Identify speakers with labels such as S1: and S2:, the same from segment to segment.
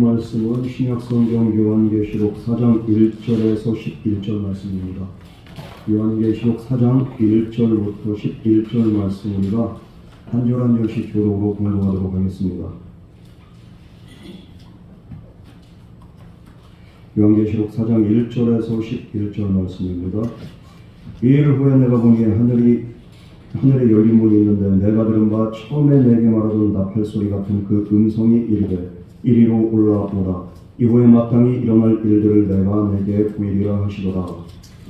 S1: 말씀은 신약성경 요한계시록 4장 1절에서 11절 말씀입니다. 요한계시록 4장 1절부터 11절 말씀입니다. 한 절 한 절씩 교독으로 공부하도록 하겠습니다. 요한계시록 4장 1절에서 11절 말씀입니다. 이일 후에 내가 보니 하늘에 열린 문이 있는데 내가 들은 바 처음에 내게 말하던 나팔 소리 같은 그 음성이 이르되 이리로 올라오라. 이후에 마땅히 일어날 일들을 내가 내게 보이리라 하시더라.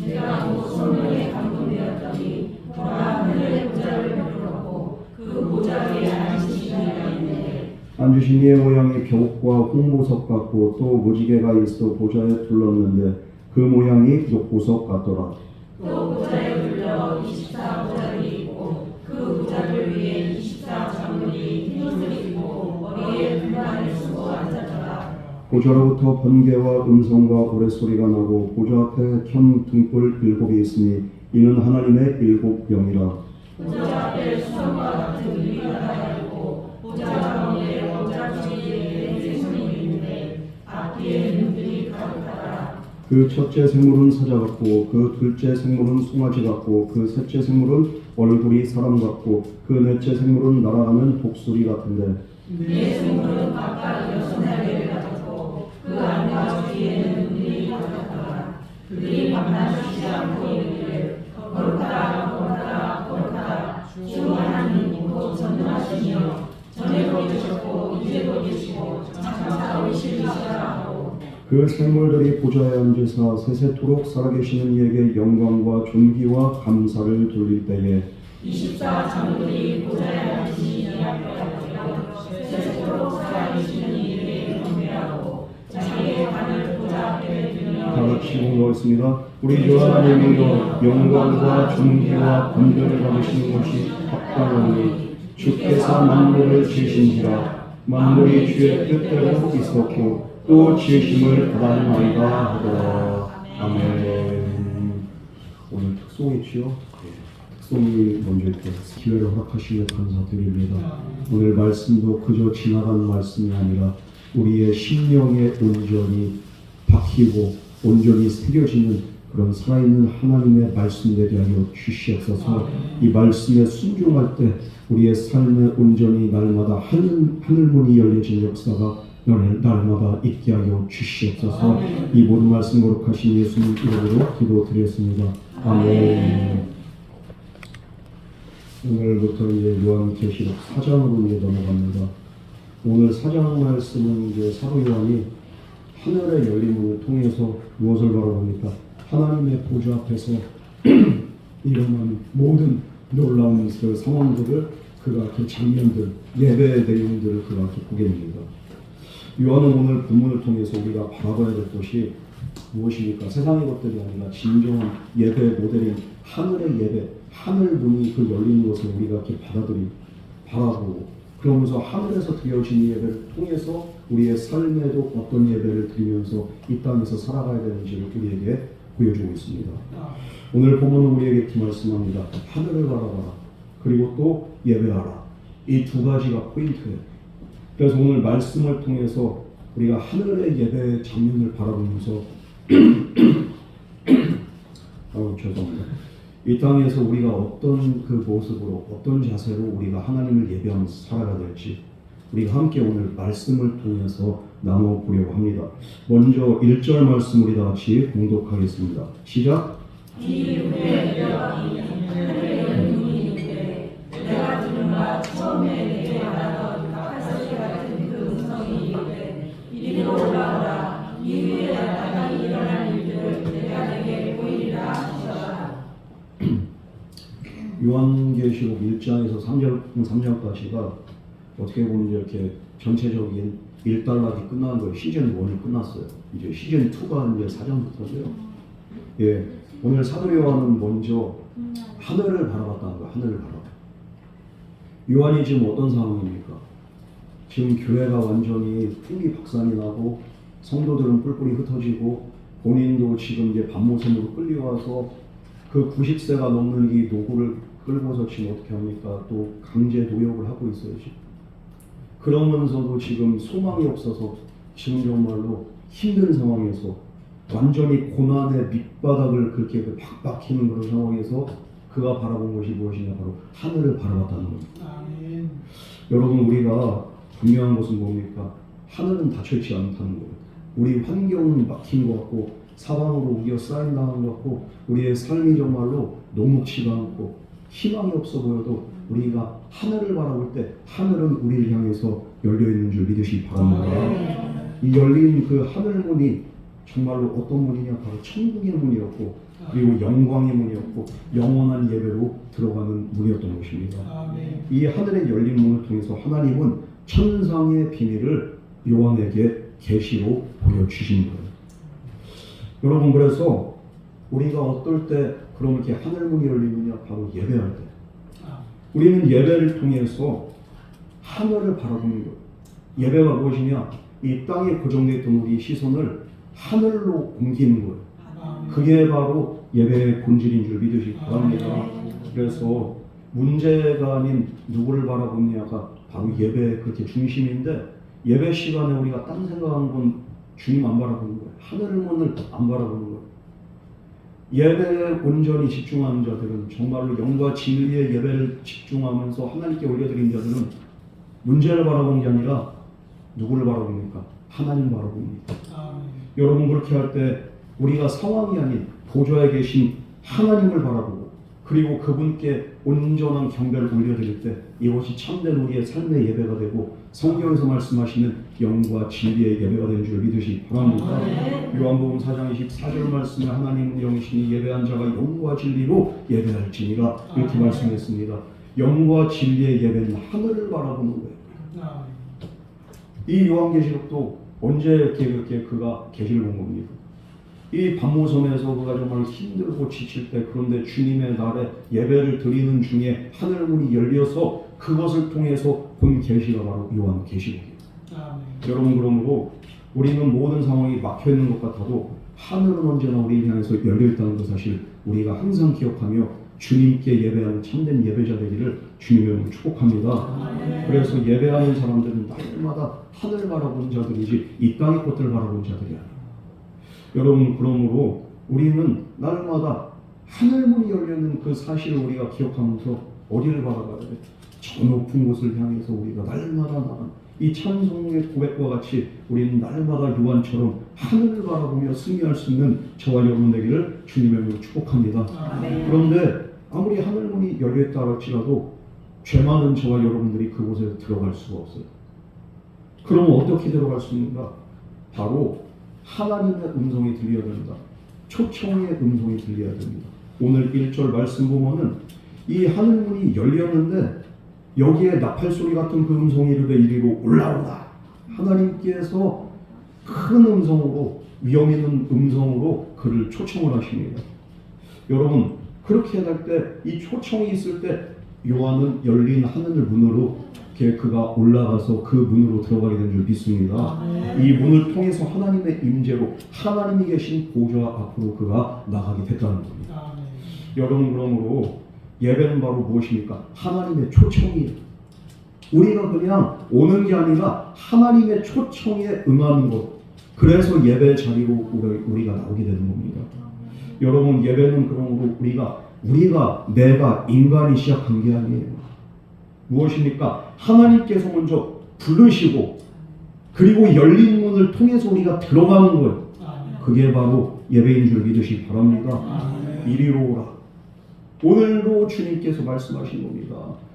S2: 내가 곧 성령에 감동되었더니 보라, 하늘의 보좌를 베풀었고 그 보좌 위에 앉으신 이가 있는데
S1: 앉으신 이의 모양이 벽과 홍보석 같고 또 무지개가 있어 보좌에 둘렀는데 그 모양이 녹보석 같더라.
S2: 또 보좌에 둘러 24보좌들이 있고 그 보좌들 위에 24장군이 흰 옷을 입고 머리에 불만을 쓰고 앉았더라.
S1: 보좌로부터 번개와 음성과 고래소리가 나고 보좌 앞에 현 등불 7이 있으니 이는 하나님의 7병이라.
S2: 보좌 앞에 수성과 같은 유리가 달아 있고 보좌 가운데 보좌 주위에 네 생물이 있는데 앞뒤에 눈들이 가득하더라.
S1: 그 첫째 생물은 사자 같고 그 둘째 생물은 송아지 같고 그 셋째 생물은 얼굴이 사람 같고 그 넷째 생물은 날아가는 독수리 같은데
S2: 네 생물은 각각 6날개를 가졌고 그 안과 주위에는 눈들이 가득하더라. 그들이 밤낮 쉬지 않고 이르기를 거룩하다 거룩하다 거룩하다 주 하나님이고 전능하시며 전에도 계셨고 이제도 계시고 장차 오시리시라 하고
S1: 그 생물들이 보좌에 앉으사 세세토록 살아계시는 이에게 영광과 존귀와 감사를 돌릴 때에
S2: 24장군이 보좌에 앉으신 이 앞에 엎드려 세세토록 살아계시는 이에게 경배하고 자기의 발을 보좌 앞에 들며
S1: 다 같이 공부하겠습니다. 우리 주 하나님이여 영광과 존귀와 권능을 받으시는 것이 합당하니 주께서 만물을 지으신지라 만물이 주의 뜻대로 있었고 또 지으심을 받았나이다 하더라. 아멘. 오늘 특송이지요. 특송이 먼저 이렇게 기회를 허락하시며 감사드립니다. 오늘 말씀도 그저 지나간 말씀이 아니라 우리의 심령에 온전히 박히고 온전히 새겨지는 그런 살아있는 하나님의 말씀 되게 하여 주시옵소서. 이 말씀에 순종할 때 우리의 삶에 온전히 날마다 하늘문이 열려진 역사가 날마다 있게 하여 주시옵소서. 이 모든 말씀 거룩하신 예수님 이름으로 기도드렸습니다. 아멘. 오늘부터 이제 요한계시록 4장으로 이제 넘어갑니다. 오늘 4장 말씀은 이제 사도 요한이 하늘의 열린 문을 통해서 무엇을 바라봅니까? 하나님의 보좌 앞에서 일어난 모든 놀라운 그 상황들을 그가 그 장면들, 예배의 내용들을 그가 보게 됩니다. 요한은 오늘 본문을 통해서 우리가 바라봐야 될 것이 무엇입니까? 세상의 것들이 아니라 진정한 예배 모델인 하늘의 예배, 하늘 문이 그 열리는 것을 우리가 이렇게 바라보고 그러면서 하늘에서 드려진 예배를 통해서 우리의 삶에도 어떤 예배를 드리면서 이 땅에서 살아가야 되는지를 우리에게 보여주고 있습니다. 오늘 본문은 우리에게 이렇게 말씀합니다. 하늘을 바라봐라. 그리고 또 예배하라. 이 두 가지가 포인트예요. 그래서 오늘 말씀을 통해서 우리가 하늘의 예배 장면을 바라보면서 죄송합니다. 이 땅에서 우리가 어떤 그 모습으로 어떤 자세로 우리가 하나님을 예배하면서 살아가야 될지 우리가 함께 오늘 말씀을 통해서 나눠보려고 합니다. 먼저 1절 말씀 우리 다 같이 봉독하겠습니다. 시작.
S2: 이후에 내가 하늘의 열린 문이 있는데 내가 들은 바 처음에 내게 말하던 나팔 소리 같은 그 음성이 이르되 이리로 올라오라. 이후에 마땅히 일어날 일들을 내가 내게 보이리라 하시더라.
S1: 요한계시록 1장에서 3장까지가 어떻게 보면 이렇게 전체적인 일단락이 끝난 거예요. 시즌 1이 끝났어요. 이제 시즌 2가 이제 4장부터인데요. 예, 오늘 사도 요한은 먼저 하늘을 바라봤다는 거예요. 하늘을 바라봐. 요한이 지금 어떤 상황입니까? 지금 교회가 완전히 풍비박산이 나고 성도들은 뿔뿔이 흩어지고 본인도 지금 이제 반모섬으로 끌려와서 그 90세가 넘는 이 노구를 끌고서 지금 어떻게 합니까? 또 강제 노역을 하고 있어요. 지금. 그러면서도 지금 소망이 없어서 지금 정말로 힘든 상황에서 완전히 고난의 밑바닥을 그렇게 박히는 그런 상황에서 그가 바라본 것이 무엇이냐, 바로 하늘을 바라봤다는 겁니다.
S3: 아멘.
S1: 여러분, 우리가 분명한 것은 뭡니까? 하늘은 닫혀있지 않다는 거예요. 우리 환경은 막힌 것 같고 사방으로 우겨 쌓인 당한 것 같고 우리의 삶이 정말로 녹록치가 않고 희망이 없어 보여도 우리가 하늘을 바라볼 때 하늘은 우리를 향해서 열려있는 줄 믿으시기 바랍니다. 이 열린 그 하늘문이 정말로 어떤 문이냐, 바로 천국의 문이었고 그리고 영광의 문이었고 영원한 예배로 들어가는 문이었던 것입니다.
S3: 아멘.
S1: 이 하늘의 열린 문을 통해서 하나님은 천상의 비밀을 요한에게 계시로 보여주신 거예요. 여러분, 그래서 우리가 어떨 때 그렇게 하늘문이 열리느냐, 바로 예배할 때 우리는 예배를 통해서 하늘을 바라보는 거예요. 예배가 무엇이냐, 이 땅에 고정되어 있던 우리 시선을 하늘로 옮기는 거예요. 그게 바로 예배의 본질인 줄 믿으시기 바랍니다. 그래서 문제가 아닌 누구를 바라보느냐가 바로 예배의 그렇게 중심인데, 예배 시간에 우리가 딴 생각하는 건 주님 안 바라보는 거예요. 하늘문을 안 바라보는 거예요. 예배에 온전히 집중하는 자들은, 정말로 영과 진리의 예배를 집중하면서 하나님께 올려드린 자들은 문제를 바라보는 게 아니라 누구를 바라봅니까? 하나님 바라봅니다. 여러분, 그렇게 할 때 우리가 상황이 아닌 보좌에 계신 하나님을 바라보고 그리고 그분께 온전한 경배를 올려드릴 때 이것이 참된 우리의 삶의 예배가 되고 성경에서 말씀하시는 영과 진리의 예배가 되는 줄 믿으시기 바랍니다. 요한복음 4장 24절 말씀에 하나님은 영이시니 예배한 자가 영과 진리로 예배할지니라 이렇게 말씀했습니다. 영과 진리의 예배는 하늘을 바라보는 거예요. 이 요한계시록도 언제 이렇게 그가 계시를 본 겁니다. 이 반모섬에서 그가 정말 힘들고 지칠 때, 그런데 주님의 날에 예배를 드리는 중에 하늘문이 열려서 그것을 통해서 본 계시가 바로 요한계시록이에요. 여러분, 그러므로 우리는 모든 상황이 막혀있는 것 같아도 하늘은 언제나 우리를 향해서 열려있다는 그 사실 우리가 항상 기억하며 주님께 예배하는 참된 예배자 되기를 주님의 이름으로 축복합니다. 그래서 예배하는 사람들은 날마다 하늘 바라보는 자들이지 이 땅의 것들을 바라보는 자들이 아니에요. 여러분, 그러므로 우리는 날마다 하늘문이 열려있는 그 사실을 우리가 기억하면서 어디를 바라봐야 돼? 저 높은 곳을 향해서 우리가 날마다 나간 이 찬송의 고백과 같이 우리는 날마다 요한처럼 하늘을 바라보며 승리할 수 있는 저와 여러분 되기를 주님의 이름으로 축복합니다. 그런데 아무리 하늘문이 열려있다 할지라도 죄 많은 저와 여러분들이 그곳에 들어갈 수가 없어요. 그럼 어떻게 들어갈 수 있는가? 바로 하나님의 음성이 들려야 됩니다. 초청의 음성이 들려야 됩니다. 오늘 1절 말씀 보면은 이 하늘문이 열렸는데 여기에 나팔소리 같은 그 음성이 이르되 이리로 올라오라. 하나님께서 큰 음성으로, 위험 있는 음성으로 그를 초청을 하십니다. 여러분, 그렇게 할 때, 이 초청이 있을 때 요한은 열린 하늘 문으로 그가 올라가서 그 문으로 들어가게 된 줄 믿습니다. 이 문을 통해서 하나님의 임재로 하나님이 계신 보좌 앞으로 그가 나가게 됐다는 겁니다. 여러분, 그러므로 예배는 바로 무엇입니까? 하나님의 초청이에요. 우리가 그냥 오는 게 아니라 하나님의 초청에 응하는 것. 그래서 예배 자리로 우리가 나오게 되는 겁니다. 여러분, 예배는 그러므로 내가 인간이 시작한 게 아니에요. 무엇입니까? 하나님께서 먼저 부르시고 그리고 열린 문을 통해서 우리가 들어가는 거예요. 그게 바로 예배인 줄 믿으시기 바랍니다. 이리로 오라. 오늘도 주님께서 말씀하신 겁니다.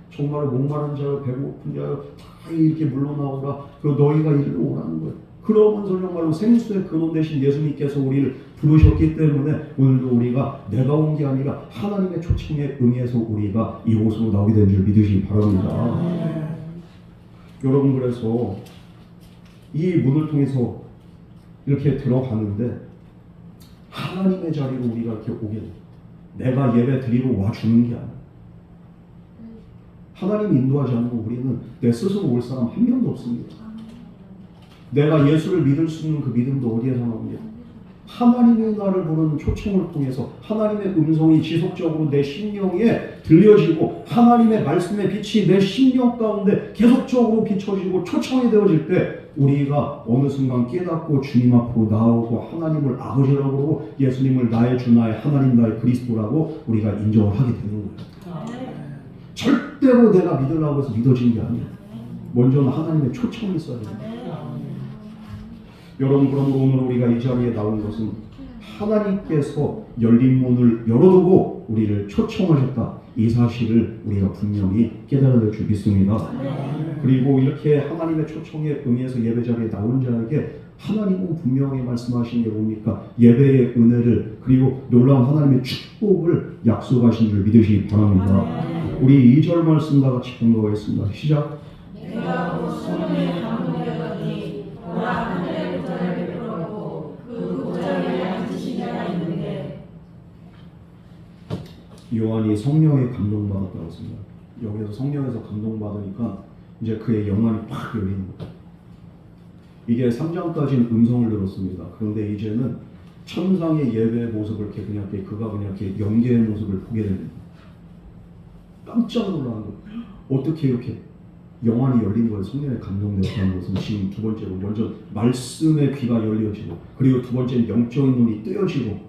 S1: 정말 목마른 자여 배고픈 자여 다 이렇게 물러나오라. 그 너희가 이리로 오라는 거예요. 그러면서 정말로 생수의 근원 되신 예수님께서 우리를 부르셨기 때문에 오늘도 우리가 내가 온 게 아니라 하나님의 초청에 응해서 우리가 이곳으로 나오게 된 줄 믿으시기 바랍니다. 여러분, 그래서 이 문을 통해서 이렇게 들어가는데 하나님의 자리로 우리가 이렇게 오게 돼요. 내가 예배 드리러 와주는 게 아니야. 하나님이 인도하지 않고 우리는 내 스스로 올 사람 한 명도 없습니다. 내가 예수를 믿을 수 있는 그 믿음도 어디에서 나오냐? 하나님이 나를 부르는 초청을 통해서 하나님의 음성이 지속적으로 내 심령에 들려지고 하나님의 말씀의 빛이 내 심령 가운데 계속적으로 비춰지고 초청이 되어질 때 우리가 어느 순간 깨닫고 주님 앞으로 나오고 하나님을 아버지라고 부르고 예수님을 나의 주 나의 하나님 나의 그리스도라고 우리가 인정을 하게 되는 거예요. 절대로 내가 믿으려고 해서 믿어진 게 아니에요. 먼저는 하나님의 초청이 있어야 돼요. 여러분, 그러므로 오늘 우리가 이 자리에 나온 것은 하나님께서 열린 문을 열어두고 우리를 초청하셨다. 이 사실을 우리가 분명히 깨달아야 될 줄 믿습니다. 그리고 이렇게 하나님의 초청에 응해서 예배 자리에 나온 자에게 하나님은 분명히 말씀하신 게 뭡니까? 예배의 은혜를 그리고 놀라운 하나님의 축복을 약속하신 줄 믿으시기 바랍니다. 우리 2절 말씀 다 같이 공부하겠습니다. 시작.
S2: 내가 곧 성령에 감동되더니 보라 하늘의 보좌를 베풀었고 그 보좌 위에 앉으신 자가 있는데.
S1: 요한이 성령에 감동받았다고 했습니다. 여기서 성령에서 감동받으니까 이제 그의 영안이 팍 열리는 거예요. 이게 3장까지는 음성을 들었습니다. 그런데 이제는 천상의 예배의 모습을 이렇게 그냥 그가 그냥 이렇게 영계의 모습을 보게 됩니다. 깜짝 놀라는 거예요. 어떻게 이렇게 영안이 열린 거예요. 성령에 감동되었다는 것은 지금 두 번째로 먼저 말씀의 귀가 열려지고 그리고 두 번째는 영적인 눈이 뜨여지고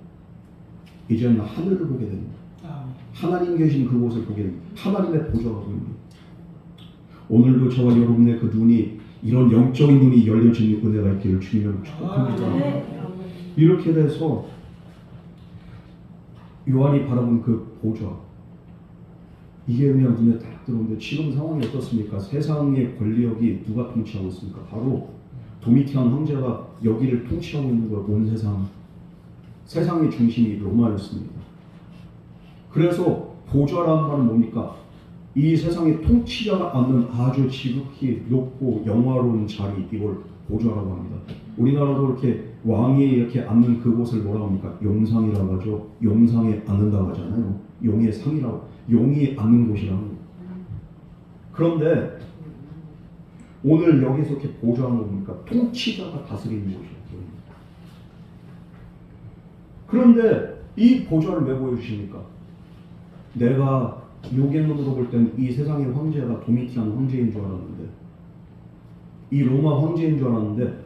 S1: 이제는 하늘을 보게 됩니다. 하나님 계신 그곳을 보게 됩니다. 하나님의 보좌가 보입니다. 오늘도 저와 여러분의 그 눈이 이런 영적인 눈이 열려지는 은혜가 있기를 주님을 축복합니다. 이렇게 돼서 요한이 바라본 그 보좌 이게 그냥 눈에 딱 들어오는데 지금 상황이 어떻습니까? 세상의 권력이 누가 통치하고 있습니까? 바로 도미티안 황제가 여기를 통치하고 있는 거예요. 온 세상. 세상의 중심이 로마였습니다. 그래서 보좌라는 말은 뭡니까? 이 세상의 통치자가 앉는 아주 지극히 높고 영화로운 자리, 이걸 보좌라고 합니다. 우리나라도 이렇게 왕이 이렇게 앉는 그곳을 뭐라고 합니까? 용상이라고 하죠. 용상에 앉는다고 하잖아요. 용의 상이라고. 용이 앉는 곳이라는 거예요. 그런데 오늘 여기서 이렇게 보좌하는 겁니까? 통치자가 다스리는 곳이에요. 그런데 이 보좌를 왜 보여주십니까? 내가 요견으로 볼 땐 이 세상의 황제가 도미티안 황제인 줄 알았는데 이 로마 황제인 줄 알았는데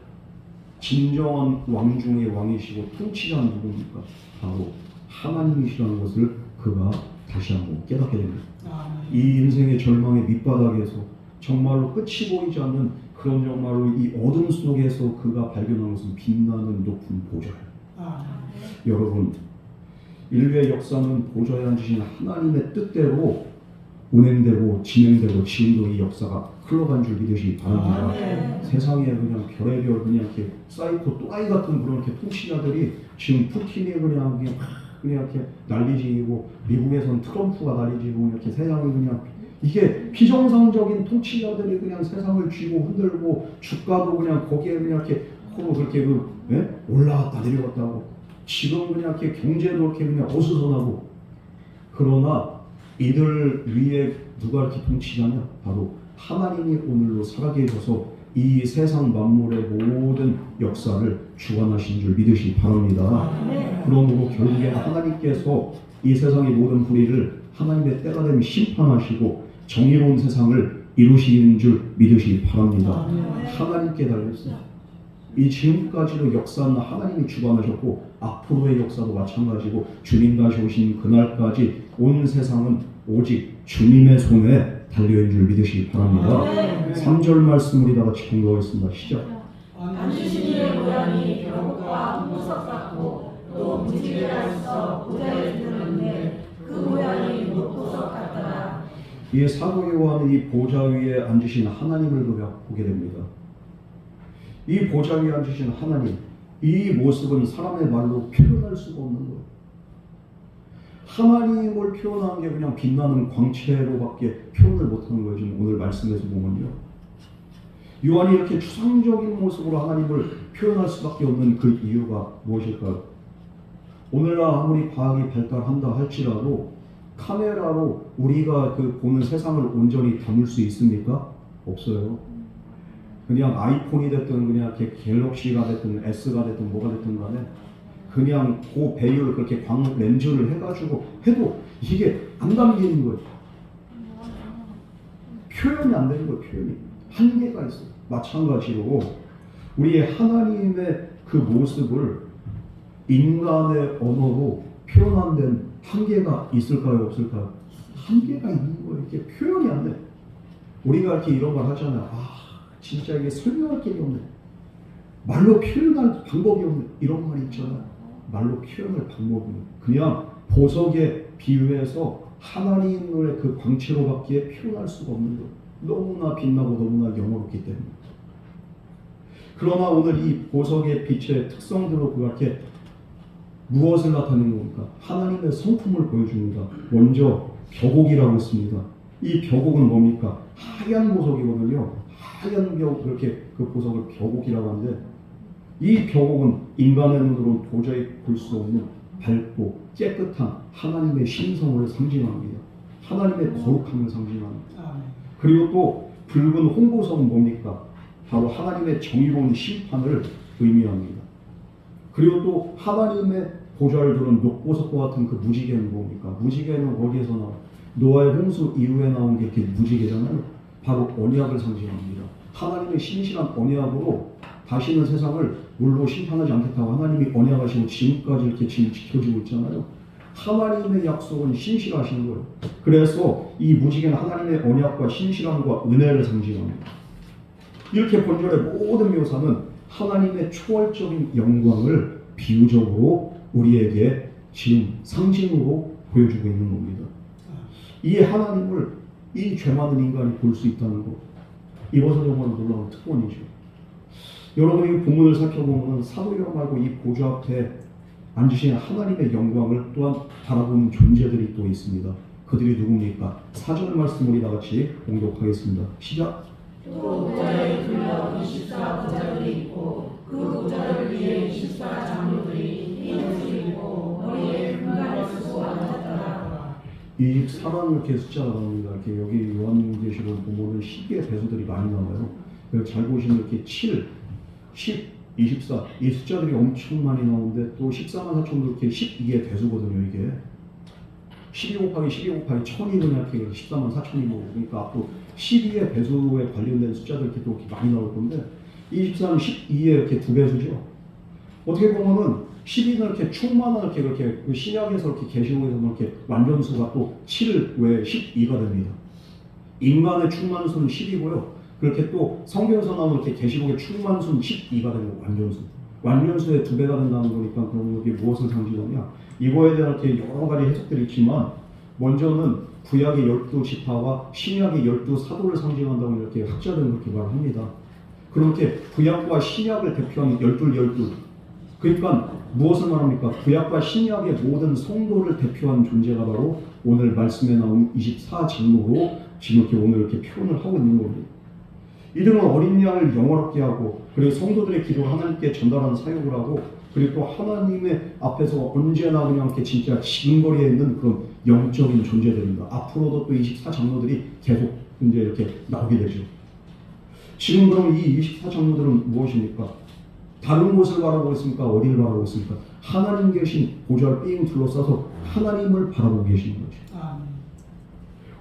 S1: 진정한 왕 중의 왕이시고 통치자는 누굽니까? 바로 하나님이시라는 것을 그가 다시 한번 깨닫게 됩니다. 이 인생의 절망의 밑바닥에서 정말로 끝이 보이지 않는 그런 정말로 이 어둠 속에서 그가 발견한 것은 빛나는 높은 보좌예요. 여러분, 인류의 역사는 보좌에 앉으신 하나님의 뜻대로 운행되고 진행되고 지금도 이 역사가 흘러간 줄 믿으시기 바랍니다. 세상에 그냥 별의별 그냥 이렇게 사이코 또라이 같은 그런 이렇게 통치자들이 지금 푸틴이 그냥 이렇게 난리지고 미국에선 트럼프가 난리지고 이렇게 세상이 그냥 이게 비정상적인 통치자들이 그냥 세상을 쥐고 흔들고 주가도 그냥 거기에 그냥 이렇게 코로 그렇게 올라갔다 내려갔다고 지금 그냥 이렇게 경제도 이렇게 그냥 어수선하고 그러나 이들 위에 누가 이렇게 통치자냐? 바로 하나님이 오늘로 살아계셔서 이 세상 만물의 모든 역사를 주관하신 줄 믿으시기 바랍니다. 그러므로 결국에 하나님께서 이 세상의 모든 불의를 하나님의 때가 되면 심판하시고 정의로운 세상을 이루시는 줄 믿으시기 바랍니다. 하나님께 달렸습니다. 이 지금까지도 역사는 하나님이 주관하셨고 앞으로의 역사도 마찬가지고 주님 다시 오신 그날까지 온 세상은 오직 주님의 손에 달려있는 줄 믿으시기 바랍니다. 3절 말씀 우리 다 같이 공부하겠습니다. 시작.
S2: 앉으신 이의 모양이 벽과 홍보석 같고 또 무지개가 있어 보좌에 들었는데 그 모양이 목보석 같더라.
S1: 이 사도 요한은 이 보좌 위에 앉으신 하나님을 보게 됩니다. 이 보좌 위에 앉으신 하나님, 이 모습은 사람의 말로 표현할 수가 없는 거예요. 하나님을 표현하는 게 그냥 빛나는 광채로밖에 표현을 못하는 거예요. 지금 오늘 말씀에서 보면요. 요한이 이렇게 추상적인 모습으로 하나님을 표현할 수밖에 없는 그 이유가 무엇일까요? 오늘날 아무리 과학이 발달한다 할지라도 카메라로 우리가 그 보는 세상을 온전히 담을 수 있습니까? 없어요. 그냥 아이폰이 됐든 그냥 이렇게 갤럭시가 됐든 S가 됐든 뭐가 됐든 간에 그냥 그 배율 그렇게 광 렌즈를 해가지고 해도 이게 안 담기는 거예요. 표현이 안 되는 거예요. 표현이 한계가 있어요. 마찬가지로 우리의 하나님의 그 모습을 인간의 언어로 표현한 데는 한계가 있을까요? 없을까요? 한계가 있는 거예요. 이게 표현이 안 돼. 우리가 이렇게 이런 말 하잖아요. 아, 진짜 이게 설명할 길이 없네. 말로 표현할 방법이 없네. 이런 말 있잖아요. 말로 표현할 방법이 없네. 그냥 보석에 비유해서 하나님의 그 광채로밖에 표현할 수가 없는 거예요. 너무나 빛나고 너무나 영어롭기 때문에. 그러나 오늘 이 보석의 빛의 특성대로 그렇게 무엇을 나타내는 겁니까? 하나님의 성품을 보여줍니다. 먼저 벽옥이라고 했습니다. 이 벽옥은 뭡니까? 하얀 보석이거든요. 하얀 벽, 그렇게 그 보석을 벽옥이라고 하는데, 이 벽옥은 인간의 눈으로는 도저히 볼 수 없는 밝고 깨끗한 하나님의 신성을 상징합니다. 하나님의 거룩함을 상징합니다. 그리고 또 붉은 홍보석은 뭡니까? 바로 하나님의 정의로운 심판을 의미합니다. 그리고 또 하나님의 보좌를 두른 녹보석과 같은 그 무지개는 뭡니까? 무지개는 어디에서 나와? 노아의 홍수 이후에 나온 게 이렇게 무지개잖아요. 바로 언약을 상징합니다. 하나님의 신실한 언약으로 다시는 세상을 물로 심판하지 않겠다고 하나님이 언약하시고 지금까지 이렇게 지금 지켜지고 있잖아요. 하나님의 약속은 신실하신 거예요. 그래서 이 무지개는 하나님의 언약과 신실함과 은혜를 상징합니다. 이렇게 본절의 모든 묘사는 하나님의 초월적인 영광을 비유적으로 우리에게 지금 상징으로 보여주고 있는 겁니다. 이 하나님을 이 죄 많은 인간이 볼 수 있다는 것, 이것은 정말 놀라운 특권이죠. 여러분이 본문을 살펴보면 사도 요한 말고 이 보좌 앞에 앉으신 하나님의 영광을 또한 바라보는 존재들이 또 있습니다. 그들이 누굽니까? 4절 말씀 우리 다 같이 공독하겠습니다. 시작.
S2: 또 보좌에 둘러 24 보좌들이 있고 그 보좌를 위에 24 장로들이 흰 옷을 입고 머리에 금관을 쓰고 앉았더라.
S1: 이 사람 이렇게 숫자가 나옵니다. 이렇게 여기 요한계시록 보면은 12의 배수들이 많이 나와요. 잘 보시면 이렇게 7, 10, 24 이 숫자들이 엄청 많이 나오는데 또 14만 4천도 이렇게 12의 배수거든요. 이게 12 곱하기 12 곱하기 1000이 그냥 이렇게 14만 4천이고, 그러니까 앞으로 12의 배수에 관련된 숫자들 이렇게 또 이렇게 많이 나올 건데 24는 12의 이렇게 두 배수죠. 어떻게 보면은 12는 이렇게 충만한 이렇게 그 신약에서 이렇게 계시록에서 이렇게 완전수가 또 7 외에 12가 됩니다. 인간의 충만수는 10이고요. 그렇게 또 성경에서 나오는 이렇게 계시록의 충만수는 12가 되는 완전수. 완전수의 2배가 된다는 거니까 그럼 여기 무엇을 상징하냐? 이거에 대한 이렇게 여러 가지 해석들이 있지만 먼저는 구약의 12지파와 신약의 12사도를 상징한다고 이렇게 학자들은 그렇게 말합니다. 그렇게 구약과 신약을 대표하는 12. 그러니까 무엇을 말합니까? 구약과 신약의 모든 성도를 대표한 존재가 바로 오늘 말씀에 나온 24장로로 지금 이렇게 오늘 이렇게 표현을 하고 있는 겁니다. 이들은 어린 양을 영원롭게 하고 그리고 성도들의 기도를 하나님께 전달하는 사역을 하고 그리고 또 하나님의 앞에서 언제나 그냥 이렇게 진짜 지근거리에 있는 그런 영적인 존재들입니다. 앞으로도 또 24장로들이 계속 이제 이렇게 나오게 되죠. 지금 그럼 이 24장로들은 무엇입니까? 다른 곳을 바라보고 있습니까? 어디를 바라보고 있습니까? 하나님 계신 보좌를 삥 둘러싸서 하나님을 바라보고 계시는 거죠.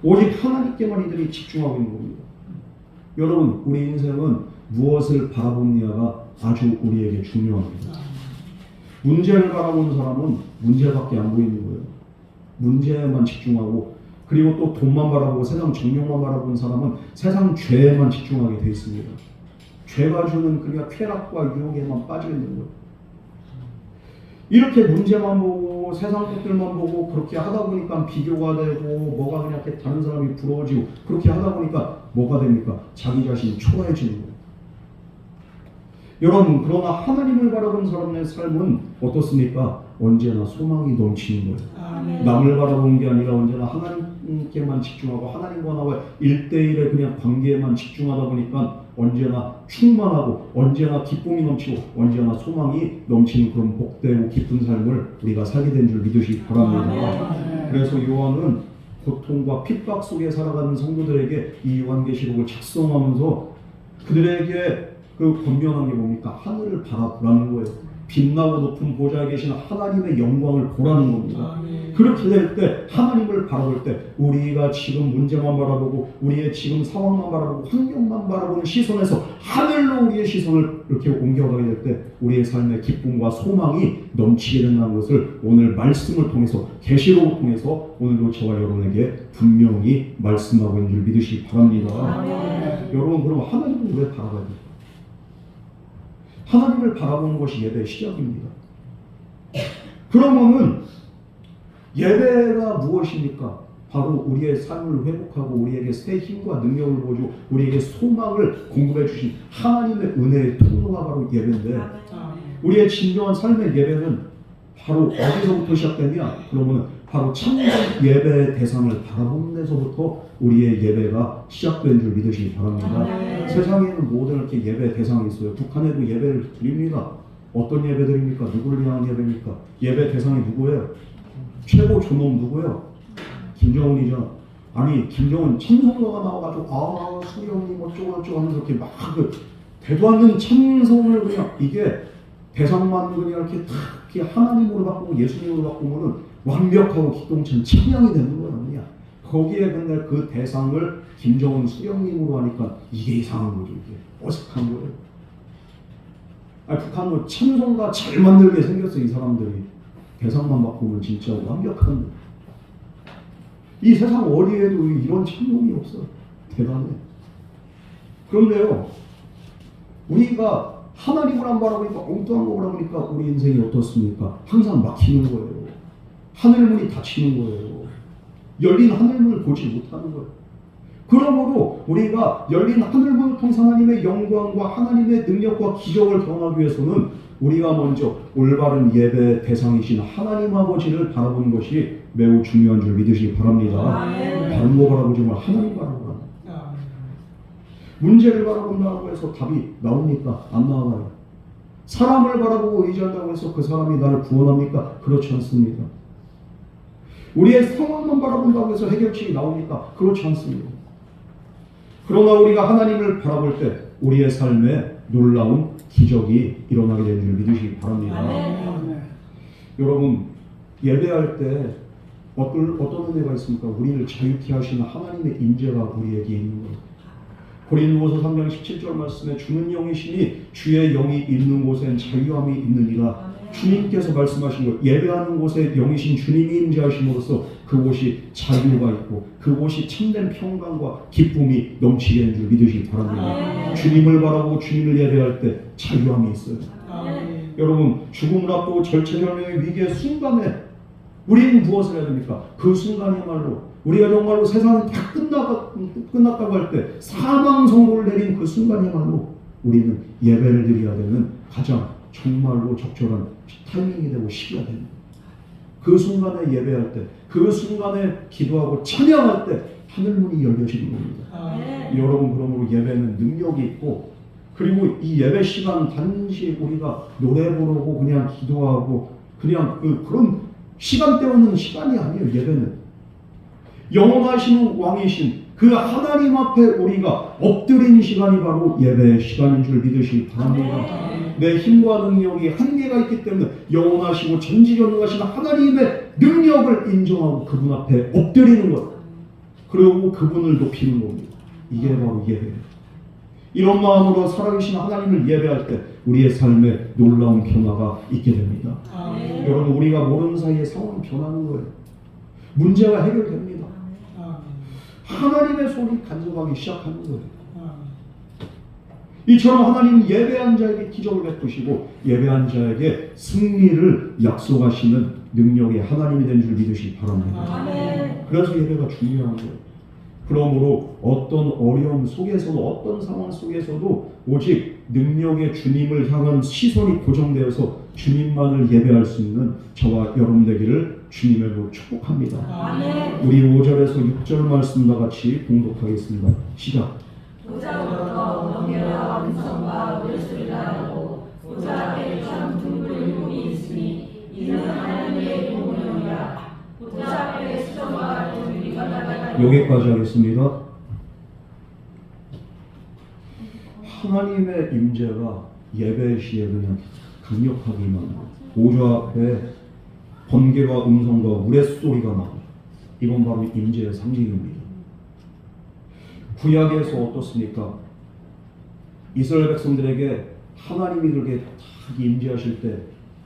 S1: 오직 하나님께만 이들이 집중하고 있는 겁니다. 여러분, 우리 인생은 무엇을 바라보느냐가 아주 우리에게 중요합니다. 문제를 바라보는 사람은 문제밖에 안 보이는 거예요. 문제에만 집중하고 그리고 또 돈만 바라보고 세상 정욕만 바라보는 사람은 세상 죄에만 집중하게 되어 있습니다. 죄가 주는 그냥 쾌락과 유혹에만 빠져 있는 거예요. 이렇게 문제만 보고 세상 것들만 보고 그렇게 하다 보니까 비교가 되고 뭐가 그냥 이렇게 다른 사람이 부러워지고 그렇게 하다 보니까 뭐가 됩니까? 자기 자신이 초라해지는 거예요. 여러분, 그러나 하나님을 바라보는 사람의 삶은 어떻습니까? 언제나 소망이 넘치는 거예요.
S2: 아멘.
S1: 남을 바라보는 게 아니라 언제나 하나님께만 집중하고 하나님과 나와의 1대1의 그냥 관계에만 집중하다 보니까 언제나 충만하고 언제나 기쁨이 넘치고 언제나 소망이 넘치는 그런 복되고 기쁜 삶을 우리가 살게 된 줄 믿으시기 바랍니다. 그래서 요한은 고통과 핍박 속에 살아가는 성도들에게 이 요한계시록을 작성하면서 그들에게 그 권면한 게 뭡니까? 하늘을 바라보라는 거예요. 빛나고 높은 보좌에 계신 하나님의 영광을 보라는 겁니다. 그렇게 될 때 하나님을 바라볼 때 우리가 지금 문제만 바라보고 우리의 지금 상황만 바라보고 환경만 바라보는 시선에서 하늘로 우리의 시선을 이렇게 옮겨가게 될 때 우리의 삶의 기쁨과 소망이 넘치게 된다는 것을 오늘 말씀을 통해서 계시록을 통해서 오늘도 저와 여러분에게 분명히 말씀하고 있는 줄 믿으시기 바랍니다. 여러분 그럼 하나님을 왜 바라봐야 돼요? 하나님을 바라보는 것이 예배의 시작입니다. 그러면은 예배가 무엇입니까? 바로 우리의 삶을 회복하고 우리에게 새 힘과 능력을 보여주고 우리에게 소망을 공급해 주신 하나님의 은혜의 통로가 바로 예배인데 우리의 진정한 삶의 예배는 바로 어디서부터 시작되냐? 그러면 바로 참된 예배의 대상을 바라보는 데서부터 우리의 예배가 시작된 줄 믿으시기 바랍니다. 세상에는 모든 이렇게 예배 대상이 있어요. 북한에도 예배를 드립니다. 어떤 예배 드립니까? 누구를 향한 예배입니까? 예배 대상이 누구예요? 최고 존엄 누구예요? 김정은이죠. 아니 김정은 찬송가가 나와가지고 수령님 어쩌고 하면서 이렇게 막 되도 않는 찬송을 그냥 이게 대상만 그냥 이렇게 탁 하나님으로 바꾸고 예수님으로 바꾸면은 완벽하고 기똥찬 찬양이 되는 거야. 그냥 거기에 근데 그 대상을 김정은 수령님으로 하니까 이게 이상한 거죠. 이게 어색한 거예요. 아니 북한은 찬송가 잘 만들게 생겼어. 이 사람들이 대상만 바꾸면 진짜 완벽한 이 세상 어디에도 이런 찬송이 없어. 대단해. 그런데요 우리가 하나님을 안 바라보니까 엉뚱한 거 바라보니까 우리 인생이 어떻습니까? 항상 막히는 거예요. 하늘문이 닫히는 거예요. 열린 하늘문을 보지 못하는 거예요. 그러므로 우리가 열린 하늘문을 통해서 하나님의 영광과 하나님의 능력과 기적을 경험하기 위해서는 우리가 먼저 올바른 예배 대상이신 하나님 아버지를 바라보는 것이 매우 중요한 줄 믿으시기 바랍니다. 다른 거 바라보지 말고 하나님 바라보라. 문제를 바라본다고 해서 답이 나옵니까? 안 나와요. 사람을 바라보고 의지한다고 해서 그 사람이 나를 구원합니까? 그렇지 않습니다. 우리의 상황만 바라본다고 해서 해결책이 나옵니까? 그렇지 않습니다. 그러나 우리가 하나님을 바라볼 때 우리의 삶에 놀라운 기적이 일어나게 되는 줄 믿으시기 바랍니다. 여러분 예배할 때 어떤 은혜가 있습니까? 우리를 자유케 하시는 하나님의 임재가 우리에게 있는 거예요. 고린도후서 3장 17절 말씀에 주는 영이시니 주의 영이 있는 곳엔 자유함이 있느니라. 주님께서 말씀하신 것 예배하는 곳에 영이신 주님이 임재하심으로써 그곳이 자유가 있고 그곳이 참된 평강과 기쁨이 넘치게 되는 줄 믿으시기 바랍니다. 주님을 바라보고 주님을 예배할 때 자유함이 있어요. 여러분 죽음을 앞두고 절체절명의 위기의 순간에 우리는 무엇을 해야 됩니까? 그 순간이야말로 우리가 정말로 세상은 다 끝났다고 할 때 사망 선고를 내린 그 순간이야말로 우리는 예배를 드려야 되는 가장 정말로 적절한 타이밍이 되고 시기가 됩니다. 그 순간에 예배할 때, 그 순간에 기도하고 찬양할 때 하늘문이 열려지는 겁니다. 여러분 그러므로 예배는 능력이 있고 그리고 이 예배 시간 단지 우리가 노래 부르고 그냥 기도하고 그냥 그런 시간 때우는 시간이 아니에요. 예배는 영원하신 왕이신 그 하나님 앞에 우리가 엎드린 시간이 바로 예배의 시간인 줄 믿으시기 바랍니다. 내 힘과 능력이 한계가 있기 때문에 영원하시고 전지전능하신 하나님의 능력을 인정하고 그분 앞에 엎드리는 것 그리고 그분을 높이는 겁니다. 이게 바로 예배예요. 이런 마음으로 살아계신 하나님을 예배할 때 우리의 삶에 놀라운 변화가 있게 됩니다. 여러분 우리가 모르는 사이에 상황이 변하는 거예요. 문제가 해결됩니다. 하나님의 손이 간섭하기 시작하는 거예요. 이처럼 하나님은 예배한 자에게 기적을 베푸시고 예배한 자에게 승리를 약속하시는 능력의 하나님이 된 줄 믿으시기 바랍니다. 그래서 예배가 중요한 거예요. 그러므로 어떤 어려움 속에서도 어떤 상황 속에서도 오직 능력의 주님을 향한 시선이 고정되어서 주님만을 예배할 수 있는 저와 여러분 되기를 주님으로 축복합니다. 우리 5절에서 6절 말씀과 같이 봉독하겠습니다. 시작.
S2: 보좌부터 번개와 음성과 물소리가 나고 보좌 앞에 참 둥글 문이 있으니 이는 하나님의 공명이라. 보좌 앞에 수정과 같은 유리가 나가다.
S1: 여기까지 하겠습니다. 하나님의 임재가 예배 시에 그냥 강력하게 임하는 거예요. 보좌 앞에 번개와 음성과 우레소리가 나고, 이건 바로 임재의 상징입니다. 구약에서 어떻습니까? 이스라엘 백성들에게 하나님이 그렇게 딱 임재하실 때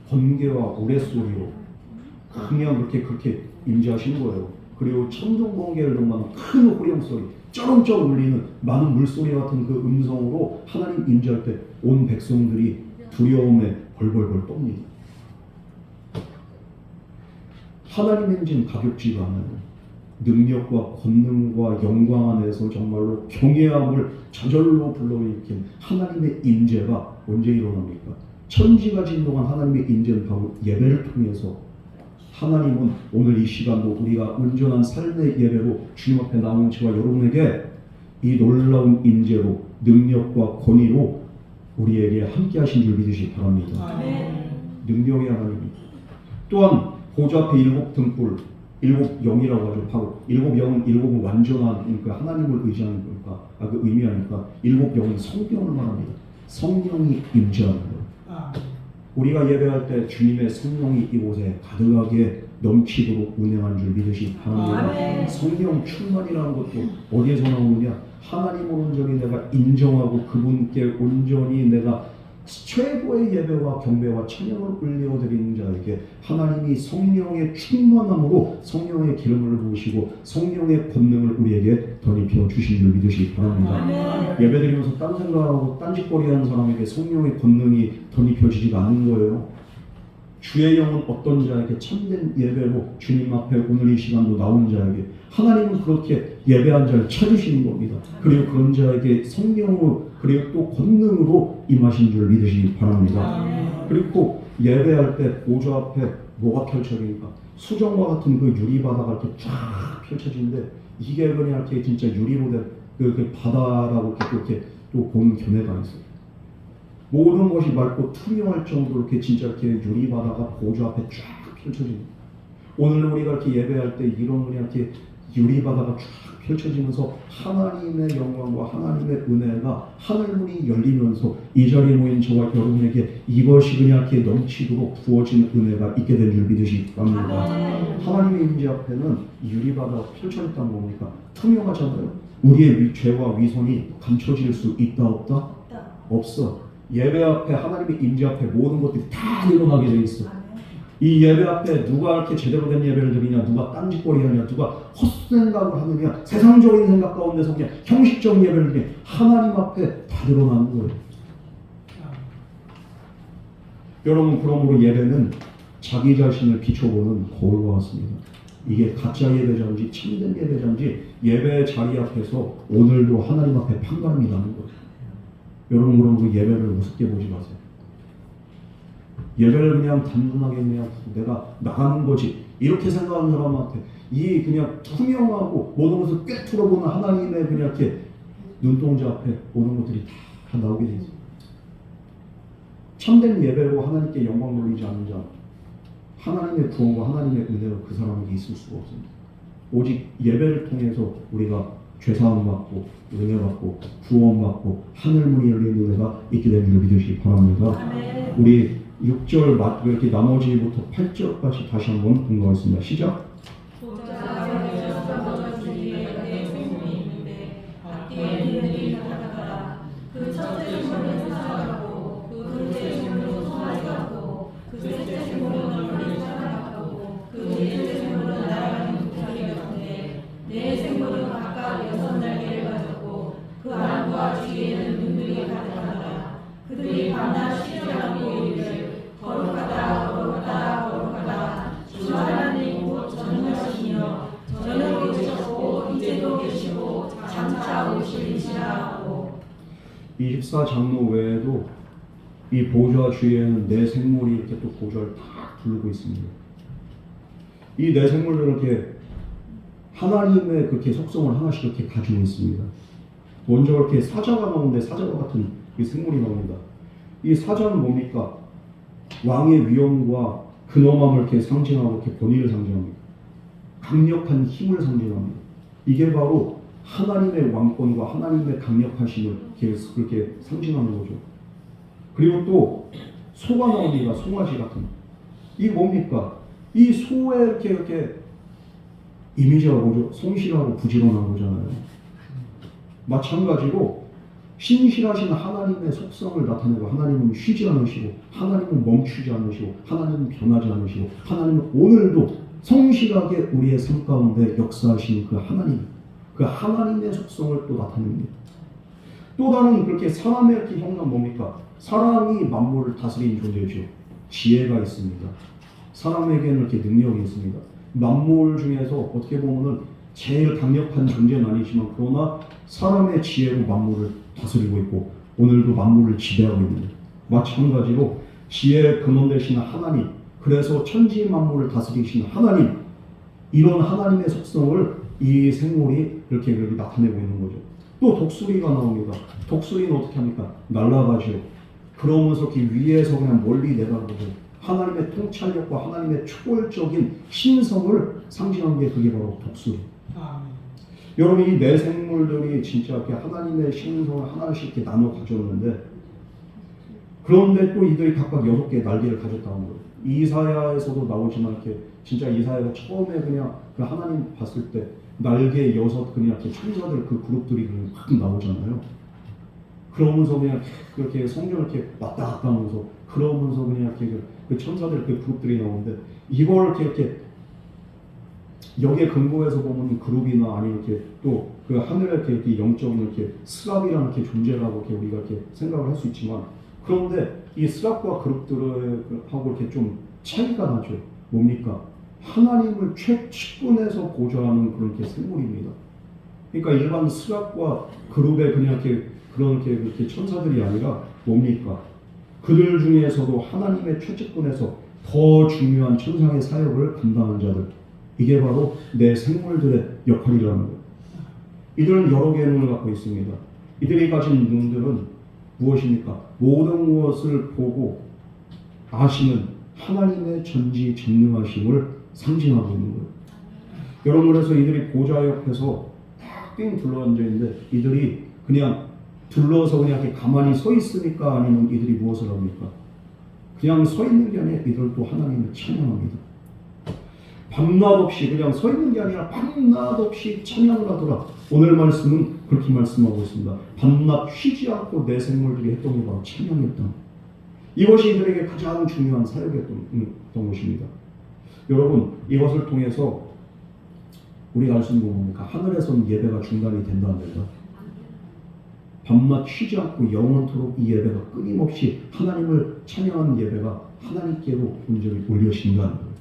S1: 번개와 우레소리로 그냥 그렇게 임재하시는 거예요. 그리고 천둥 번개를 동반한 큰 호령소리, 쩌렁쩌렁 울리는 많은 물소리 같은 그 음성으로 하나님 임재할 때 온 백성들이 두려움에 벌벌벌 떱니다. 하나님의 임재는 가볍지가 않아요. 능력과 권능과 영광 안에서 정말로 경외함을 저절로 불러일으킨 하나님의 임재가 언제 일어납니까? 천지가 진동한 하나님의 임재는 바로 예배를 통해서, 하나님은 오늘 이 시간도 우리가 온전한 삶의 예배로 주님 앞에 나온 저와 여러분에게 이 놀라운 임재로 능력과 권위로 우리에게 함께 하신 줄 믿으시기 바랍니다.
S2: 아멘.
S1: 능력의 하나님입니다. 또한 보좌 앞에 일곱 등불, 일곱 영이라고 하죠. 바로 일곱 영은 일곱은 완전한, 그러니까 하나님을 의지하는 거니까, 그 의미하니까 일곱 영은 성령을 말합니다. 성령이 임재하는 거예요. 우리가 예배할 때 주님의 성령이 이곳에 가득하게 넘치도록 운행한 줄 믿으시기 바랍니다.
S2: 아멘.
S1: 성령 충만이라는 것도 어디에서 나오느냐? 하나님 온전히 내가 인정하고 그분께 온전히 내가 최고의 예배와 경배와 찬양을 올려드리는 자에게 하나님이 성령의 충만함으로 성령의 기름을 부으시고 성령의 권능을 우리에게 덧입혀 주신 줄 믿으시기 바랍니다.
S2: 아멘.
S1: 예배드리면서 딴 생각하고 딴짓거리하는 사람에게 성령의 권능이 덧입혀지지가 않는 거예요. 주의 영은 어떤 자에게 참된 예배로 주님 앞에 오늘 이 시간도 나온 자에게 하나님은 그렇게 예배한 자를 찾으시는 겁니다. 그리고 그런 자에게 성령으로 그리고 또 권능으로 임하신 줄 믿으시기 바랍니다. 그리고 예배할 때 보좌 앞에 뭐가 펼쳐지니까 수정과 같은 그 유리바다가 이렇게 쫙 펼쳐지는데, 이게 그냥 이렇게 진짜 유리로 된 그 바다라고 이렇게 또 보는 견해가 있어요. 모든 것이 맑고 투명할 정도로 이렇게 진짜 이렇게 유리바다가 보좌 앞에 쫙 펼쳐지는. 오늘 우리가 이렇게 예배할 때 이런 그냥 이렇게 유리바다가 쫙 펼쳐지면서 하나님의 영광과 하나님의 은혜가 하늘문이 열리면서 이 자리에 모인 저와 여러분에게 이것이 그냥 이렇게 넘치도록 부어진 은혜가 있게 된 줄 믿으시기 바랍니다. 하나님의 임재 앞에는 유리바다가 펼쳐졌다는 겁니까? 투명하잖아요. 우리의 죄와 위선이 감춰질 수 있다 없다? 없어. 예배 앞에 하나님의 임재 앞에 모든 것들이 다 일어나게 돼 있어. 이 예배 앞에 누가 이렇게 제대로 된 예배를 드리냐, 누가 딴짓거리 하냐, 누가 헛생각을 하느냐, 세상적인 생각 가운데서 그냥 형식적인 예배를 드리냐, 하나님 앞에 다 드러나는 거예요. 여러분, 그러므로 예배는 자기 자신을 비춰보는 거울과 같습니다. 이게 가짜 예배자인지 참된 예배자인지 예배 자리 앞에서 오늘도 하나님 앞에 판가름이 나는 거예요. 여러분, 그러므로 예배를 우습게 보지 마세요. 예배를 그냥 단순하게 그냥 내가 나가는 거지 이렇게 생각하는 사람한테 이 그냥 투명하고 모든 것을 꿰뚫어보는 하나님의 그냥 이렇게 눈동자 앞에 모든 것들이 다 나오게 돼 있어요. 참된 예배로 하나님께 영광 돌리지 않는 자, 하나님의 구원과 하나님의 은혜가 그 사람에게 있을 수가 없습니다. 오직 예배를 통해서 우리가 죄사함 받고 은혜 받고 구원 받고 하늘문이 열리는 은혜가 있게 되는 줄 믿으시기 바랍니다.
S2: 아멘.
S1: 우리 6절 이렇게 나머지부터 8절까지 다시 한번 공부하겠습니다. 시작.
S2: 그 첫째 생물은 살아가고 그 둘째 생물은 소나기가고 그 셋째 생물은 얼굴이 살아가고 그 넷째 생물은 날아가는 독수리 같은데 네 생물은 각각 6날개를 가졌고 그 안과 뒤에는 눈들이 가득하더라. 그들이 밤낮 쉬지 않고 이르기를 거룩하다 거룩하다 거룩하다 주 하나님 곧 전능하시며 전에도 계셨고 이제도 계시고 장차 오시리시라 하고.
S1: 24장로 외에도 이 보좌 주위에는 네 생물이 이렇게 또 보좌를 다 두르고 있습니다. 이 네 생물들은 이렇게 하나님의 그렇게 속성을 하나씩 이렇게 가지고 있습니다. 먼저 이렇게 사자가 나오는데 사자와 같은 이 생물이 나옵니다. 이 사자는 뭡니까? 왕의 위엄과 근엄함을 이렇게 상징하고 이렇게 권위를 상징합니다. 강력한 힘을 상징합니다. 이게 바로 하나님의 왕권과 하나님의 강력하심을 그렇게 상징하는 거죠. 그리고 또 소가 나옵니다. 송아지 같은. 이게 뭡니까? 이 소의 이렇게 이미지가 뭐죠? 성실하고 부지런한 거잖아요. 마찬가지로 신실하신 하나님의 속성을 나타내고, 하나님은 쉬지 않으시고, 하나님은 멈추지 않으시고, 하나님은 변하지 않으시고, 하나님은 오늘도 성실하게 우리의 삶 가운데 역사하시는 그 하나님, 그 하나님의 속성을 또 나타냅니다. 또 다른 그렇게 사람의 이렇게 형상 뭡니까? 사람이 만물을 다스리는 존재죠. 지혜가 있습니다. 사람에게는 이렇게 능력이 있습니다. 만물 중에서 어떻게 보면은 제일 강력한 존재는 아니지만, 그러나 사람의 지혜로 만물을 다스리고 있고, 오늘도 만물을 지배하고 있는, 마찬가지로 지혜의 근원 되시는 하나님, 그래서 천지 만물을 다스리시는 하나님, 이런 하나님의 속성을 이 생물이 이렇게 나타내고 있는 거죠. 또 독수리가 나옵니다. 독수리는 어떻게 합니까? 날아가죠. 그러면서 이렇게 위에서 그냥 멀리 내다보고, 하나님의 통찰력과 하나님의 초월적인 신성을 상징한 게 그게 바로 독수리. 여러분, 이 네 생물들이 진짜 이렇게 하나님의 신성을 하나씩 이렇게 나눠 가졌는데, 그런데 또 이들이 각각 6개의 날개를 가졌다는 거예요. 이사야에서도 나오지만, 이렇게 진짜 이사야가 처음에 그냥 그 하나님 봤을 때 날개 6 그냥 이렇게 천사들 그 그룹들이 그냥 확 나오잖아요. 그러면서 그냥 그렇게 성전을 이렇게 왔다 갔다 하면서, 그러면서 그냥 이렇게 그 천사들 그 그룹들이 나오는데, 이걸 이렇게 여기에 근거해서 보면 그룹이나 아니면 이렇게 또 그 하늘에 이렇게 영적인 이렇게 스랍이라는 이렇게 존재라고 이렇게 우리가 이렇게 생각을 할 수 있지만, 그런데 이 스랍과 그룹들하고 이렇게 좀 차이가 나죠. 뭡니까? 하나님을 최측근에서 보좌하는 그런 이렇게 생물입니다. 그러니까 일반 스랍과 그룹의 그냥 이렇게 그런 이렇게 천사들이 아니라 뭡니까? 그들 중에서도 하나님의 최측근에서 더 중요한 천상의 사역을 감당한 자들, 이게 바로 내 생물들의 역할이라는 거예요. 이들은 여러 개의 눈을 갖고 있습니다. 이들이 가진 눈들은 무엇입니까? 모든 것을 보고 아시는 하나님의 전지전능하심을 상징하고 있는 거예요. 여러분, 그래서 이들이 보좌 옆에서 빙 둘러앉아 있는데, 이들이 그냥 둘러서 그냥 이렇게 가만히 서 있으니까, 아니면 이들이 무엇을 합니까? 그냥 서 있는 게 아니라 이들도 하나님을 찬양합니다. 밤낮 없이 그냥 서 있는 게 아니라 밤낮 없이 찬양을 하더라. 오늘 말씀은 그렇게 말씀하고 있습니다. 밤낮 쉬지 않고 내 생물들이 했던 게 바로 찬양이었던, 이것이 이들에게 가장 중요한 사역이었던 것입니다. 여러분, 이것을 통해서 우리가 알 수 있는 건 뭡니까? 하늘에서는 예배가 중단이 된다는 거다. 밤낮 쉬지 않고 영원토록 이 예배가 끊임없이 하나님을 찬양하는 예배가 하나님께로 온전히 올려진다는 거예요.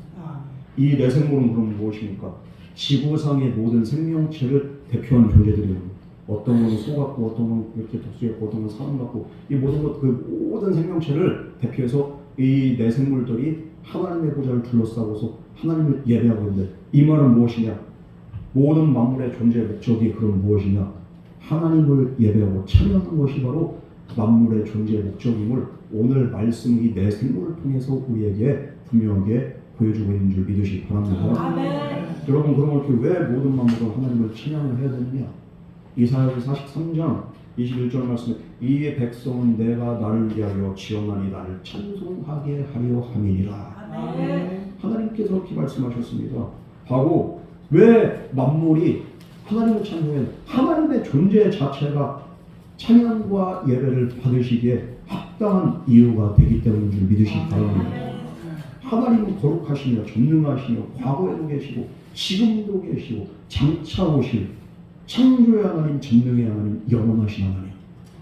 S1: 이 네 생물은 그럼 무엇입니까? 지구상의 모든 생명체를 대표하는 존재들이에요. 어떤 건 소 같고, 어떤 건 이렇게 독수리 같고, 어떤 건 사람 같고, 이 모든 것, 그 모든 생명체를 대표해서 이 네 생물들이 하나님의 보좌를 둘러싸고서 하나님을 예배하고 있는데, 이 말은 무엇이냐? 모든 만물의 존재의 목적이 그럼 무엇이냐? 하나님을 예배하고 찬양하는 것이 바로 만물의 존재의 목적임을 오늘 말씀 이 네 생물을 통해서 우리에게 분명하게 보여주고 있는 줄 믿으시기 바랍니다.
S2: 아멘.
S1: 여러분, 그럼 이렇게 왜 모든 만물은 하나님을 찬양을 해야 되느냐? 이사야서 43장 21절 말씀에 이의 백성은 내가 나를 위하여 지어나니 나를 찬송하게 하려 함이니라.
S2: 아멘.
S1: 하나님께서 그렇게 말씀하셨습니다. 하고, 왜 만물이 하나님을 찬송해? 하나님의 존재 자체가 찬양과 예배를 받으시기에 합당한 이유가 되기 때문인 줄 믿으시기 바랍니다. 하나님은 거룩하시며 전능하시며 과거에도 계시고 지금도 계시고 장차 오실 창조의 하나님, 전능의 하나님, 영원하신 하나님,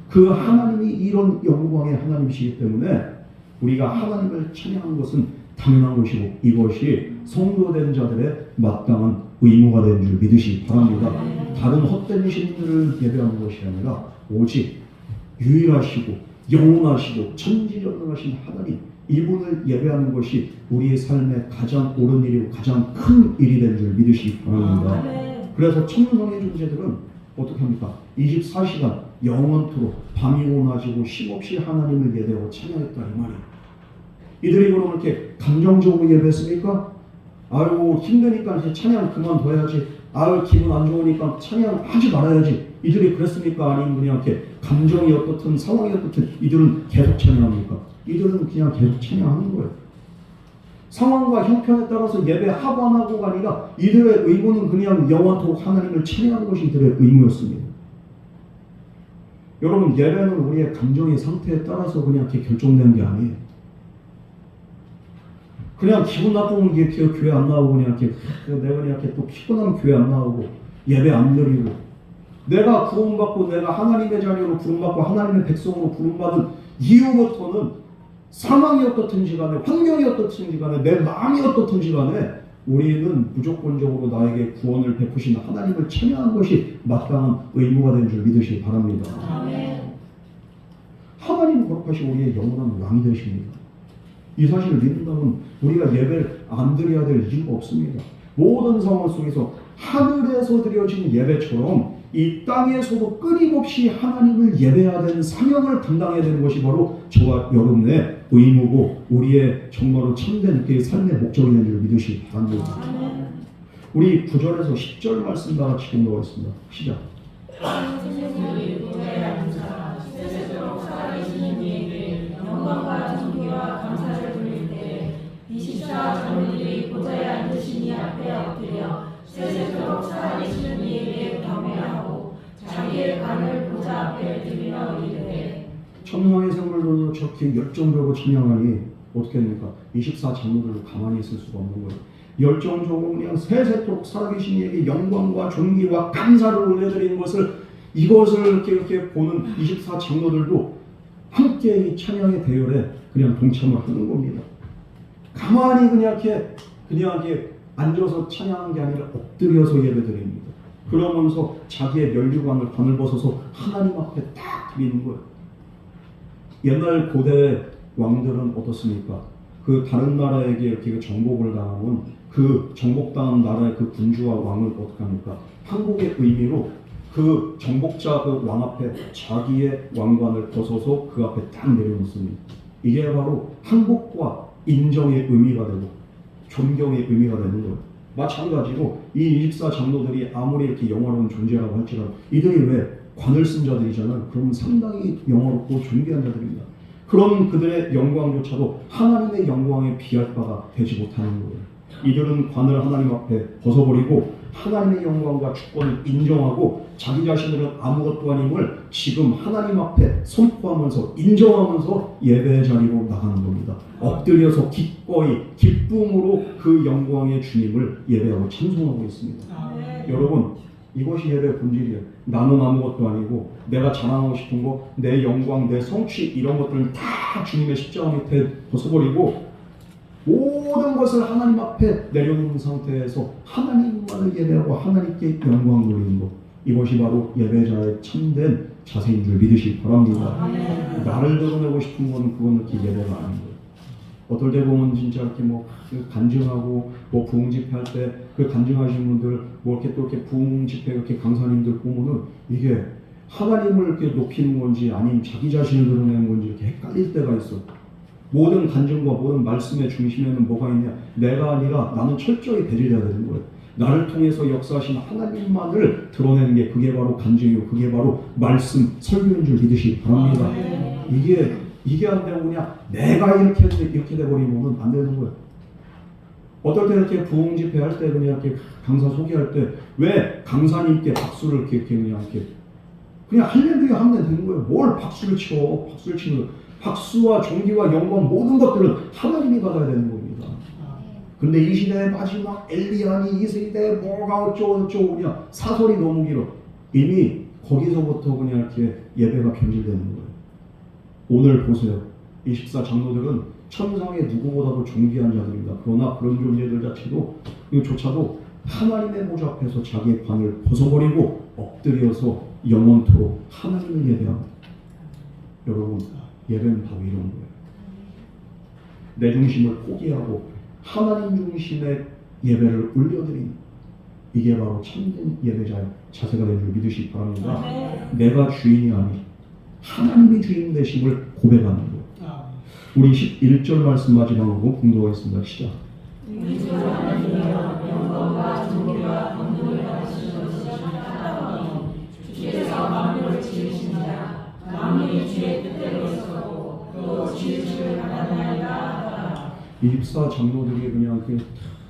S1: 그 하나님이 이런 영광의 하나님이시기 때문에 우리가 하나님을 찬양하는 것은 당연한 것이고, 이것이 성도된 자들의 마땅한 의무가 되는 줄 믿으시기 바랍니다. 다른 헛된 신들을 예배하는 것이 아니라 오직 유일하시고 영원하시고 천지전능하신 하나님, 이분을 예배하는 것이 우리의 삶의 가장 옳은 일이고 가장 큰 일이 된 줄 믿으시기 바랍니다. 그래서 천성의 존재들은 어떻게 합니까? 24시간 영원토록 밤이 오나지고 쉼없이 하나님을 예배하고 찬양했다, 이 말이에요. 이들이 그럼 이렇게 감정적으로 예배했습니까? 아유, 힘드니까 이제 찬양 그만둬야지, 아유, 기분 안 좋으니까 찬양하지 말아야지, 이들이 그랬습니까? 아니면 그냥 이렇게 감정이 어떻든 상황이 어떻든 이들은 계속 찬양합니까? 이들은 그냥 계속 찬양하는 거예요. 상황과 형편에 따라서 예배하고 안 하고가 아니라 이들의 의무는 그냥 영원토록 하나님을 찬양하는 것이 이들의 의무였습니다. 여러분, 예배는 우리의 감정의 상태에 따라서 그냥 이렇게 결정되는 게 아니에요. 그냥 기분 나쁘면 이렇게 교회 안 나오고 그냥 이렇게 내가 그냥 이렇게 또 피곤하면 교회 안 나오고 예배 안 드리고, 내가 구원받고 내가 하나님의 자녀로 부름받고 하나님의 백성으로 부름받은 이후부터는 상황이 어떻든지 간에 환경이 어떻든지 간에 내 마음이 어떻든지 간에 우리는 무조건적으로 나에게 구원을 베푸신 하나님을 찬양하는 것이 마땅한 의무가 된 줄 믿으시기 바랍니다.
S2: 아멘.
S1: 하나님은 거룩하신 우리의 영원한 왕이 되십니다. 이 사실을 믿는다면 우리가 예배를 안 드려야 될 이유가 없습니다. 모든 상황 속에서 하늘에서 드려진 예배처럼 이 땅에서도 끊임없이 하나님을 예배해야 되는 사명을 감당해야 되는 것이 바로 저와 여러분의 의무고 우리의 정말로 참된 그 삶의 목적이 된 줄 믿으시기 바랍니다. 우리 9절에서 10절 말씀 다 같이 공부하겠습니다. 시작.
S2: 영광과 존귀와 감사를 돌릴 때 24 장로들이 보좌에 앉으신 이 앞에 엎드려 세세토록 살아계시는 이에게 경배하고 자기의 간을 보좌 앞에 드리며 이르되
S1: 천상의 생물들도 저렇게 열정적으로 찬양하니 어떻게 됩니까? 24 장로들도 가만히 있을 수가 없는 거예요. 열정적으로 그냥 세세토록 살아계신 이에게 영광과 존귀와 감사를 올려드리는 것을 이것을 이렇게 보는 24 장로들도 함께 이 찬양의 대열에 그냥 동참을 하는 겁니다. 가만히 그냥 이렇게 앉아서 찬양하는 게 아니라 엎드려서 예배드립니다. 그러면서 자기의 면류관을 벗어서 하나님 앞에 딱 드리는 거예요. 옛날 고대 왕들은 어떻습니까? 그 다른 나라에게 이렇게 정복을 당하면 그 정복당한 나라의 그 군주와 왕을 어떻게 합니까? 한국의 의미로 그 정복자 그 왕 앞에 자기의 왕관을 벗어서 그 앞에 딱 내려놓습니다. 이게 바로 항복과 인정의 의미가 되고 존경의 의미가 되는 거예요. 마찬가지로 이 24 장로들이 아무리 이렇게 영화로운 존재라고 할지라도 이들이 왜 관을 쓴 자들이잖아요. 그러면 상당히 영화롭고 존귀한 자들입니다. 그런 그들의 영광조차도 하나님의 영광에 비할 바가 되지 못하는 거예요. 이들은 관을 하나님 앞에 벗어버리고 하나님의 영광과 주권을 인정하고 자기 자신들은 아무것도 아님을 지금 하나님 앞에 선포하면서 인정하면서 예배의 자리로 나가는 겁니다. 엎드려서 기꺼이 기쁨으로 그 영광의 주님을 예배하고 찬송하고 있습니다. 여러분, 이것이 예배의 본질이에요. 나는 아무것도 아니고 내가 자랑하고 싶은 거, 내 영광, 내 성취 이런 것들을 다 주님의 십자가 밑에 벗어버리고 모든 것을 하나님 앞에 내려놓는 상태에서 하나님만을 예배하고 하나님께 영광 돌리는 것, 이것이 바로 예배자의 참된 자세인 줄 믿으시기 바랍니다. 나를 드러내고 싶은 건 그건 이렇게 예배가 아닌 거예요. 어떨 때 보면 진짜 이렇게 뭐 간증하고 뭐 부흥 집회할 때 그 간증하시는 분들 뭐 이렇게 또 이렇게 부흥 집회 이렇게 강사님들 보면은 이게 하나님을 이렇게 높이는 건지 아니면 자기 자신을 드러내는 건지 이렇게 헷갈릴 때가 있어. 모든 간증과 모든 말씀의 중심에는 뭐가 있냐? 내가 아니라 나는 철저히 배제해야 되는 거예요. 나를 통해서 역사하신 하나님만을 드러내는 게 그게 바로 간증이고 그게 바로 말씀, 설교인 줄 믿으시기 바랍니다. 이게 안 되고 그냥 내가 이렇게 돼버리면 안 되는 거예요. 어떨 때 이렇게 부흥 집회 할 때 그냥 이렇게 강사 소개할 때 왜 강사님께 박수를 이렇게 그냥 할렐루야 하면 되는 거예요. 뭘 박수를 치고 박수를 치는 거예요. 박수와 존귀와 영광 모든 것들은 하나님이 받아야 되는 겁니다. 근데 이 시대의 마지막 엘리야니 이 시대에 뭐가 어쩌고 그냥 사설이 너무 길어. 이미 거기서부터 그냥 이렇게 예배가 변질되는 거예요. 오늘 보세요. 24 장로들은 천상의 누구보다도 존귀한 자들입니다. 그러나 그런 존재들 이조차도 하나님의 보좌 앞에서 자기의 관을 벗어버리고 엎드려서 영원토록 하나님을 예배합니다. 여러분, 예배는 바로 이런 거예요. 내 중심을 포기하고 하나님 중심의 예배를 올려드리는, 이게 바로 참된 예배자의 자세가 된 줄 믿으시기 바랍니다. 내가 주인이 아닌 하나님이 주인 되심을 고백하는 거예요. 우리 11절 말씀 마지막으로 공부하겠습니다. 시작.
S2: 우리 주 하나님이여 영광과 존귀와 권능을 받으신 것이 하나님이니 주께서 만물을 지으신 자 만물이 주의 뜻대로 있었고 또 지으심을
S1: 입사 장로들이 그냥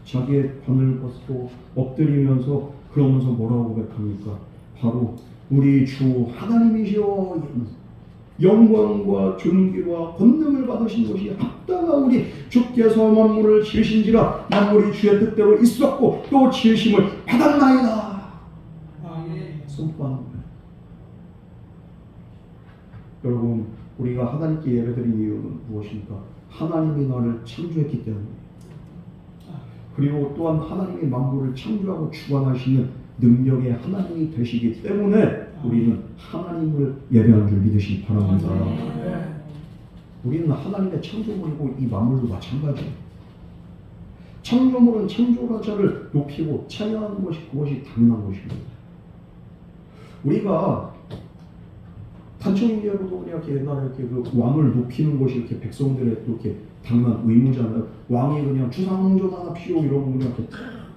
S1: 자기의 관을 벗고 엎드리면서 그러면서 뭐라고 고백합니까? 바로 우리 주 하나님이시여 영광과 존귀와 권능을 받으신 것이 합당하오니 주께서 만물을 지으신지라 만물이 주의 뜻대로 있었고 또 지으심을 받았나이다. 선포하는 거예요. 여러분, 우리가 하나님께 예배드린 이유는 무엇입니까? 하나님이 나를 창조했기 때문입니다. 그리고 또한 하나님이 만물을 창조하고 주관하시는 능력의 하나님이 되시기 때문에 우리는 하나님을 예배하는 줄 믿으시기 바랍니다. 우리는 하나님의 창조물이고 이 만물도 마찬가지예요. 창조물은 창조자를 높이고 찬양하는 것이 그것이 당연한 것입니다. 우리가 단청인계로도 이렇게 옛날에 이렇게 그 왕을 높이는 것이 이렇게 백성들의 이렇게 당연한 의무잖아요. 왕이 그냥 주상전하nap시오 이러면 그냥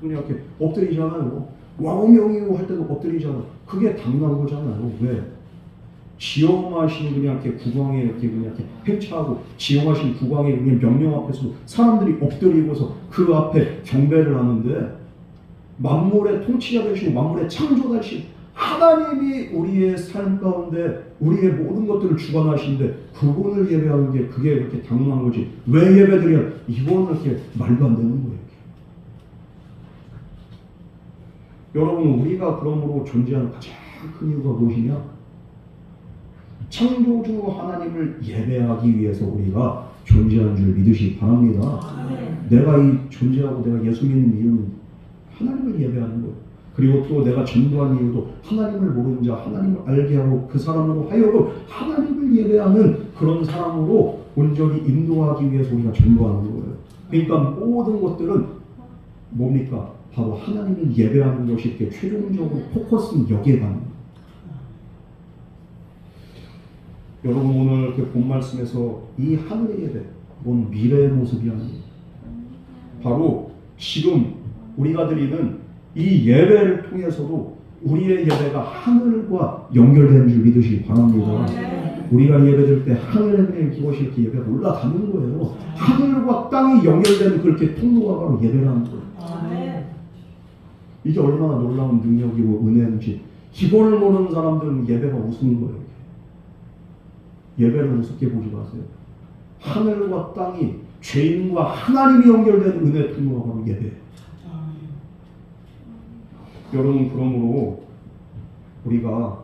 S1: 이렇게 엎드리잖아요. 왕명이요 할 때도 엎드리잖아요. 그게 당연한 거잖아요. 왜? 지엄하신 그냥 이렇게 국왕에 이렇게 그냥 이렇게 행차하고 지엄하신 국왕의 그냥 명령 앞에서 사람들이 엎드리고서 그 앞에 경배를 하는데 만물의 통치자 되시고 만물의 창조자 되신 하나님이 우리의 삶 가운데 우리의 모든 것들을 주관하시는데 그분을 예배하는 게 그게 그렇게 당연한 거지. 왜 예배드려? 이거는 이렇게 말도 안 되는 거예요. 여러분, 우리가 그러므로 존재하는 가장 큰 이유가 무엇이냐? 창조주 하나님을 예배하기 위해서 우리가 존재하는 줄 믿으시기 바랍니다. 내가 이 존재하고 내가 예수 믿는 이유는 하나님을 예배하는 거예요. 그리고 또 내가 전도한 이유도 하나님을 모르는 자, 하나님을 알게 하고 그 사람으로 하여금 하나님을 예배하는 그런 사람으로 온전히 인도하기 위해서 우리가 전도하는 거예요. 그러니까 모든 것들은 뭡니까? 바로 하나님을 예배하는 것이 이렇게 최종적으로 포커스는 여기에 가는 거예요. 여러분, 오늘 그 본 말씀에서 이 하늘의 예배, 뭔 미래의 모습이 아니에요. 바로 지금 우리가 드리는 이 예배를 통해서도 우리의 예배가 하늘과 연결되는 줄 믿으시기 바랍니다. 우리가 예배드릴 때 하늘에 그냥 그것이 이렇게 예배가 올라가는 거예요. 하늘과 땅이 연결되는 그렇게 통로가 바로 예배라는 거예요. 이게 얼마나 놀라운 능력이고 은혜인지 이거를 모르는 사람들은 예배가 우스운 거예요. 예배를 우습게 보지 마세요. 하늘과 땅이 죄인과 하나님이 연결된 은혜 통로가 바로 예배예요. 여러분, 그러므로 우리가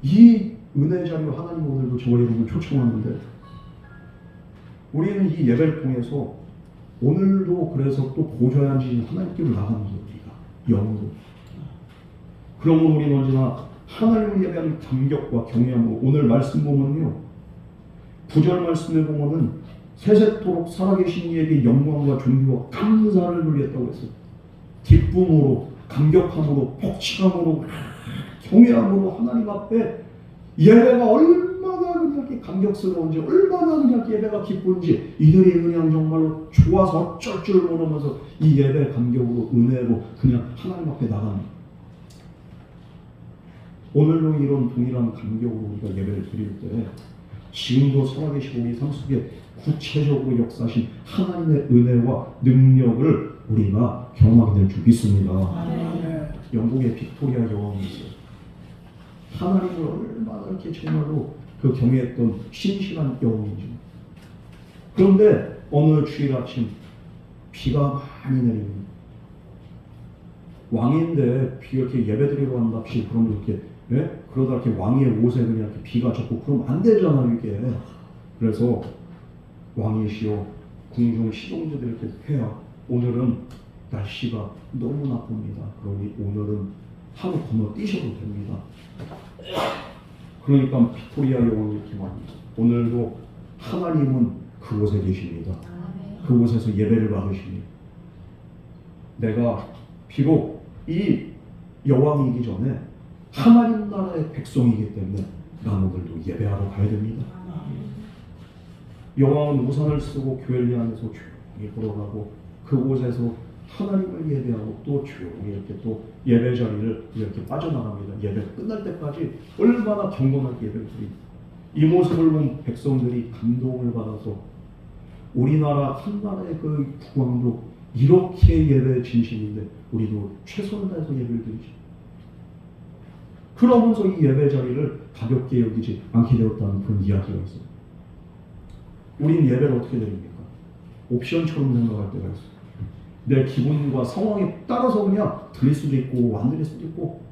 S1: 이 은혜 자리로 하나님 오늘도 저와 여러분을 초청하는데 우리는 이 예배를 통해서 오늘도 그래서 또 보좌에 앉으신 하나님께로 나가는 거예요. 우리가 영으로. 그러므로 우리는 언제나 하나님을 예배하는 감격과 경외함으로 오늘 말씀 보면요, 9절 말씀을 보면은 세세토록 살아계신 이에게 영광과 존귀와 감사를 돌렸다고 했어요. 기쁨으로, 감격함으로, 복치함으로, 경외함으로 하나님 앞에 예배가 얼마나 그냥 감격스러운지, 얼마나 그냥 예배가 기쁜지 이들이 그냥 정말로 좋아서 어쩔 줄 모르면서 이 예배 감격으로 은혜로 그냥 하나님 앞에 나가는, 오늘도 이런 동일한 감격으로 우리가 예배를 드릴 때 지금도 살아계시고 우리 삶 속에 구체적으로 역사하신 하나님의 은혜와 능력을 우리가 경험하게 될 줄 믿습니다. 영국의 빅토리아 여왕이 있어요. 하나님을 얼마나 이렇게 정말로 그 경외했던 신실한 여왕이죠. 그런데 어느 주일 아침 비가 많이 내립니다. 왕인데 비 이렇게 예배드리러 간답시 그러면 이렇게 그러다 이렇게 왕의 옷에 그냥 이렇게 비가 젖고 그러면 안 되잖아요, 이게. 그래서 왕이시여 궁중 시종자들 이렇게 해야 오늘은 날씨가 너무 나쁩니다. 그러니 오늘은 하루 건너뛰셔도 됩니다. 그러니까 빅토리아 여왕이 이렇게 말합니다. 오늘도 하나님은 그곳에 계십니다. 그곳에서 예배를 받으십니다. 내가 비록 이 여왕이기 전에 하나님 나라의 백성이기 때문에 난 오늘도 예배하러 가야 됩니다. 여왕은 우산을 쓰고 교회를 향해서 조용히 걸어가고 그곳에서 하나님을 예배하고 또 조용히 이렇게 또 예배 자리를 이렇게 빠져나갑니다. 예배 끝날 때까지 얼마나 경건하게 예배를 드립니다. 이 모습을 본 백성들이 감동을 받아서 우리나라 한나라의 그 국왕도 이렇게 예배 진심인데 우리도 최선을 다해서 예배를 드리죠. 그러면서 이 예배 자리를 가볍게 여기지 않게 되었다는 그런 이야기가 있어요. 우리는 예배를 어떻게 드립니까? 옵션처럼 생각할 때가 있어요. 내 기분과 상황에 따라서 그냥 들릴 수도 있고 안 들릴 수도 있고.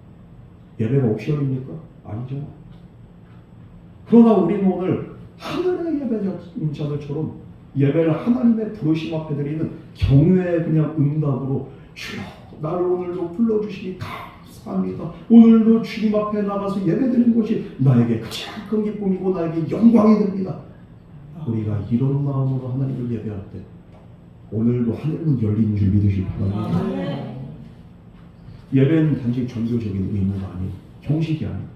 S1: 예배가 옵션입니까? 아니죠. 그러나 우리는 오늘 하늘의 예배자들처럼 예배를 하나님의 부르심 앞에 드리는 경외의 그냥 응답으로 주여 나를 오늘도 불러주시니 감사합니다. 오늘도 주님 앞에 나가서 예배드리는 것이 나에게 가장 큰 기쁨이고 나에게 영광이 됩니다. 우리가 이런 마음으로 하나님을 예배할 때 오늘도 하늘문 열린 줄 믿으시기 바랍니다. 예배는 단지 종교적인 의무가 아니에요. 형식이 아니에요.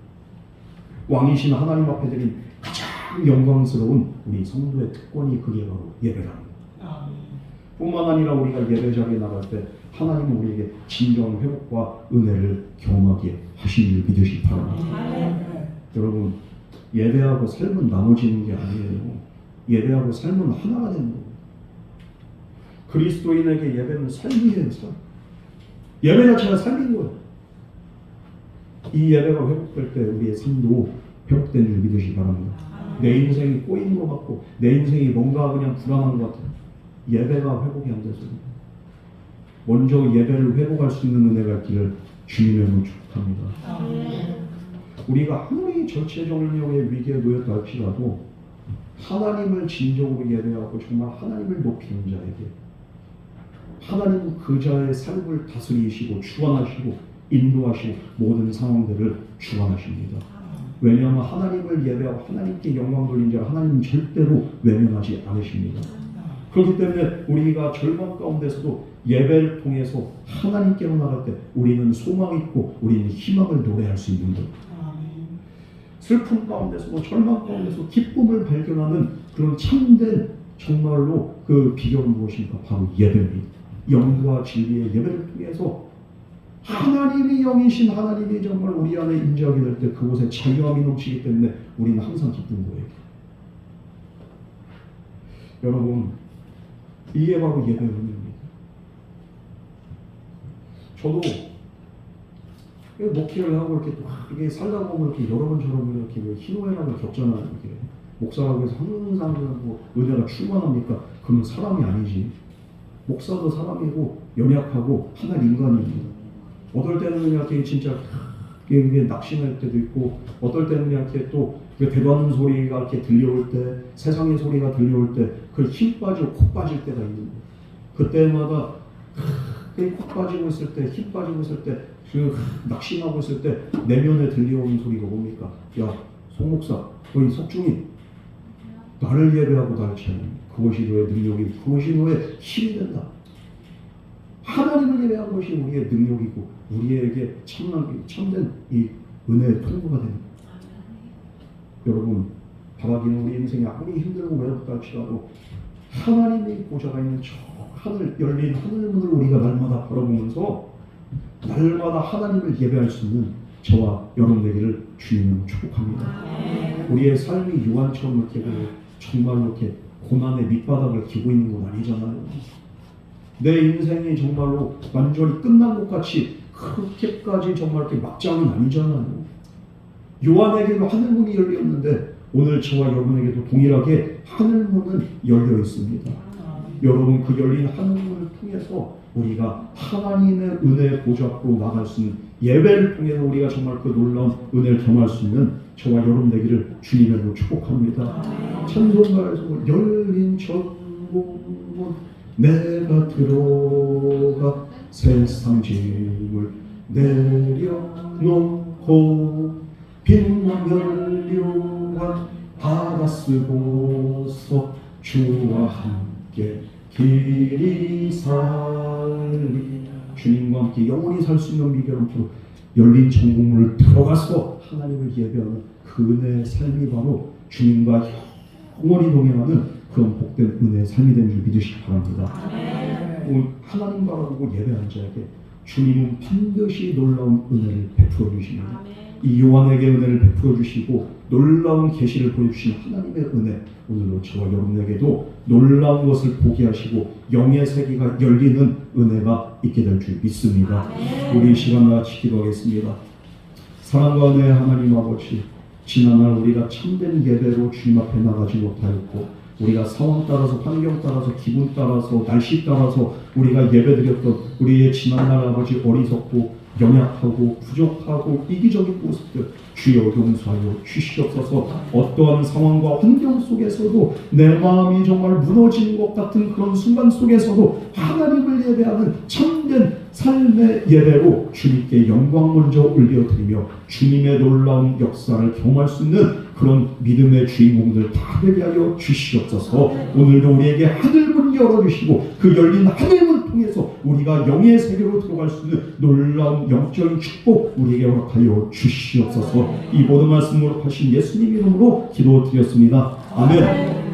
S1: 왕이신 하나님 앞에 드린 가장 영광스러운 우리 성도의 특권이 그게 바로 예배랍니다. 뿐만 아니라 우리가 예배 자리에 나갈 때 하나님은 우리에게 진정한 회복과 은혜를 경험하게 하신 줄 믿으시기 바랍니다. 여러분 예배하고 삶은 나눠지는 게 아니에요. 예배하고 삶은 하나가 되는 거예요. 그리스도인에게 예배는 삶이에요. 삶. 예배 자체가 삶인 거예요. 이 예배가 회복될 때 우리의 삶도 회복된 줄 믿으시기 바랍니다. 내 인생이 꼬이는 것 같고 내 인생이 뭔가 그냥 불안한 것 같아요. 예배가 회복이 안 돼서 먼저 예배를 회복할 수 있는 은혜가 있기를 주님의 이름으로 축복합니다. 우리가 아무리 절체절명의 위기에 놓였다 할지라도 하나님을 진정으로 예배하고 정말 하나님을 높이는 자에게 하나님은 그 자의 삶을 다스리시고 주관하시고 인도하시고 모든 상황들을 주관하십니다. 왜냐하면 하나님을 예배하고 하나님께 영광 돌린 자를 하나님은 절대로 외면하지 않으십니다. 그렇기 때문에 우리가 절망 가운데서도 예배를 통해서 하나님께로 나갈 때 우리는 소망이 있고 우리는 희망을 노래할 수 있는 거예요. 슬픔 가운데서도 절망 가운데서 기쁨을 발견하는 그런 참된 정말로 그 비결은 무엇입니까? 바로 예배입니다. 영과 진리의 예배를 통해서 하나님이 영이신 하나님이 정말 우리 안에 임재하게 될 때 그곳에 자유함이 넘치기 때문에 우리는 항상 기쁜 거예요. 여러분 이게 바로 예배의 의미입니다. 저도 목회를 하고 이렇게 이게 살다 보면 이렇게 여러 번 저런 분 이렇게 희노애락을 겪잖아요. 이렇게 목사라고 해서 항상 뭐 은혜가 충만합니까? 그건 사람이 아니지. 목사도 사람이고 연약하고 하나 인간입니다. 어떨 때는 이렇게 진짜 이게 낙심할 때도 있고, 어떨 때는 이렇게 또 대받는 소리가 이렇게 들려올 때, 세상의 소리가 들려올 때, 그 힘 빠지고 코 빠질 때가 있는 거예요. 그때마다 코 빠지고 있을 때, 힘 빠지고 있을 때, 그 낙심하고 있을 때 내면에 들려오는 소리가 뭡니까? 야, 송 목사, 너희 석중이 나를 예배하고 가르치는 그것이 너의 능력이고 그것이 너의 힘이 된다. 하나님을 예배한 것이 우리의 능력이고 우리에게 참된 이 은혜의 통로가 됩니다. 여러분, 바라기는 우리 인생이 아무리 힘들고 외롭다 할지라도 하나님의 보좌가 있는 저 하늘 열린 하늘문을 우리가 날마다 바라보면서 날마다 하나님을 예배할 수 있는 저와 여러분 되기를 주님은 축복합니다. 우리의 삶이 유한처럼 이렇게 정말 이렇게 고난의 밑바닥을 기고 있는 건 아니잖아요. 내 인생이 정말로 완전히 끝난 것 같이 그렇게까지 정말 이렇게 막장은 아니잖아요. 요한에게도 하늘문이 열렸는데 오늘 저와 여러분에게도 동일하게 하늘문은 열려 있습니다. 여러분, 그 열린 하늘문을 통해서 우리가 하나님의 은혜의 보좌 앞으로 나갈 수 있는 예배를 통해서 우리가 정말 그 놀라운 은혜를 경험할 수 있는 저와 여러분 되기를 주님으로 축복합니다. 찬송가에서 열린 천국문 내가 들어가 세상 짐을 내려놓고 빛나 연료한 바다 쓰고서 주와 함께 길이 살리 주님과 함께 영원히 살 수 있는 비결은 바로 열린 천국문을 들어가서 하나님을 예배하는 그 은혜의 삶이 바로 주님과 영원히 동행하는 그런 복된 은혜의 삶이 된 줄 믿으시기 바랍니다. 오늘 하나님 바라보고 예배하는 자에게 주님은 반드시 놀라운 은혜를 베풀어 주십니다. 이 요한에게 은혜를 베풀어 주시고 놀라운 계시를 보여주신 하나님의 은혜, 오늘도 저와 여러분에게도 놀라운 것을 보게 하시고 영의 세계가 열리는 은혜가 있게 될 줄 믿습니다. 우리 이 시간 같이 기도하겠습니다. 사랑과 은혜의 하나님 아버지, 지난날 우리가 참된 예배로 주님 앞에 나가지 못하였고 우리가 상황 따라서, 환경 따라서, 기분 따라서, 날씨 따라서 우리가 예배드렸던 우리의 지난날 아버지 어리석고 연약하고 부족하고 이기적인 모습들 주여 용서하여 주시옵소서. 어떠한 상황과 환경 속에서도 내 마음이 정말 무너지는 것 같은 그런 순간 속에서도 하나님을 예배하는 참된 삶의 예배로 주님께 영광 먼저 올려드리며 주님의 놀라운 역사를 경험할 수 있는 그런 믿음의 주인공들 다 되게 하여 주시옵소서. 오늘도 우리에게 하늘문 열어주시고 그 열린 하늘문 통해서 우리가 영의 세계로 들어갈 수 있는 놀라운 영적인 축복 우리에게 허락하여 주시옵소서. 이 모든 말씀으로 하신 예수님 이름으로 기도드렸습니다. 아멘.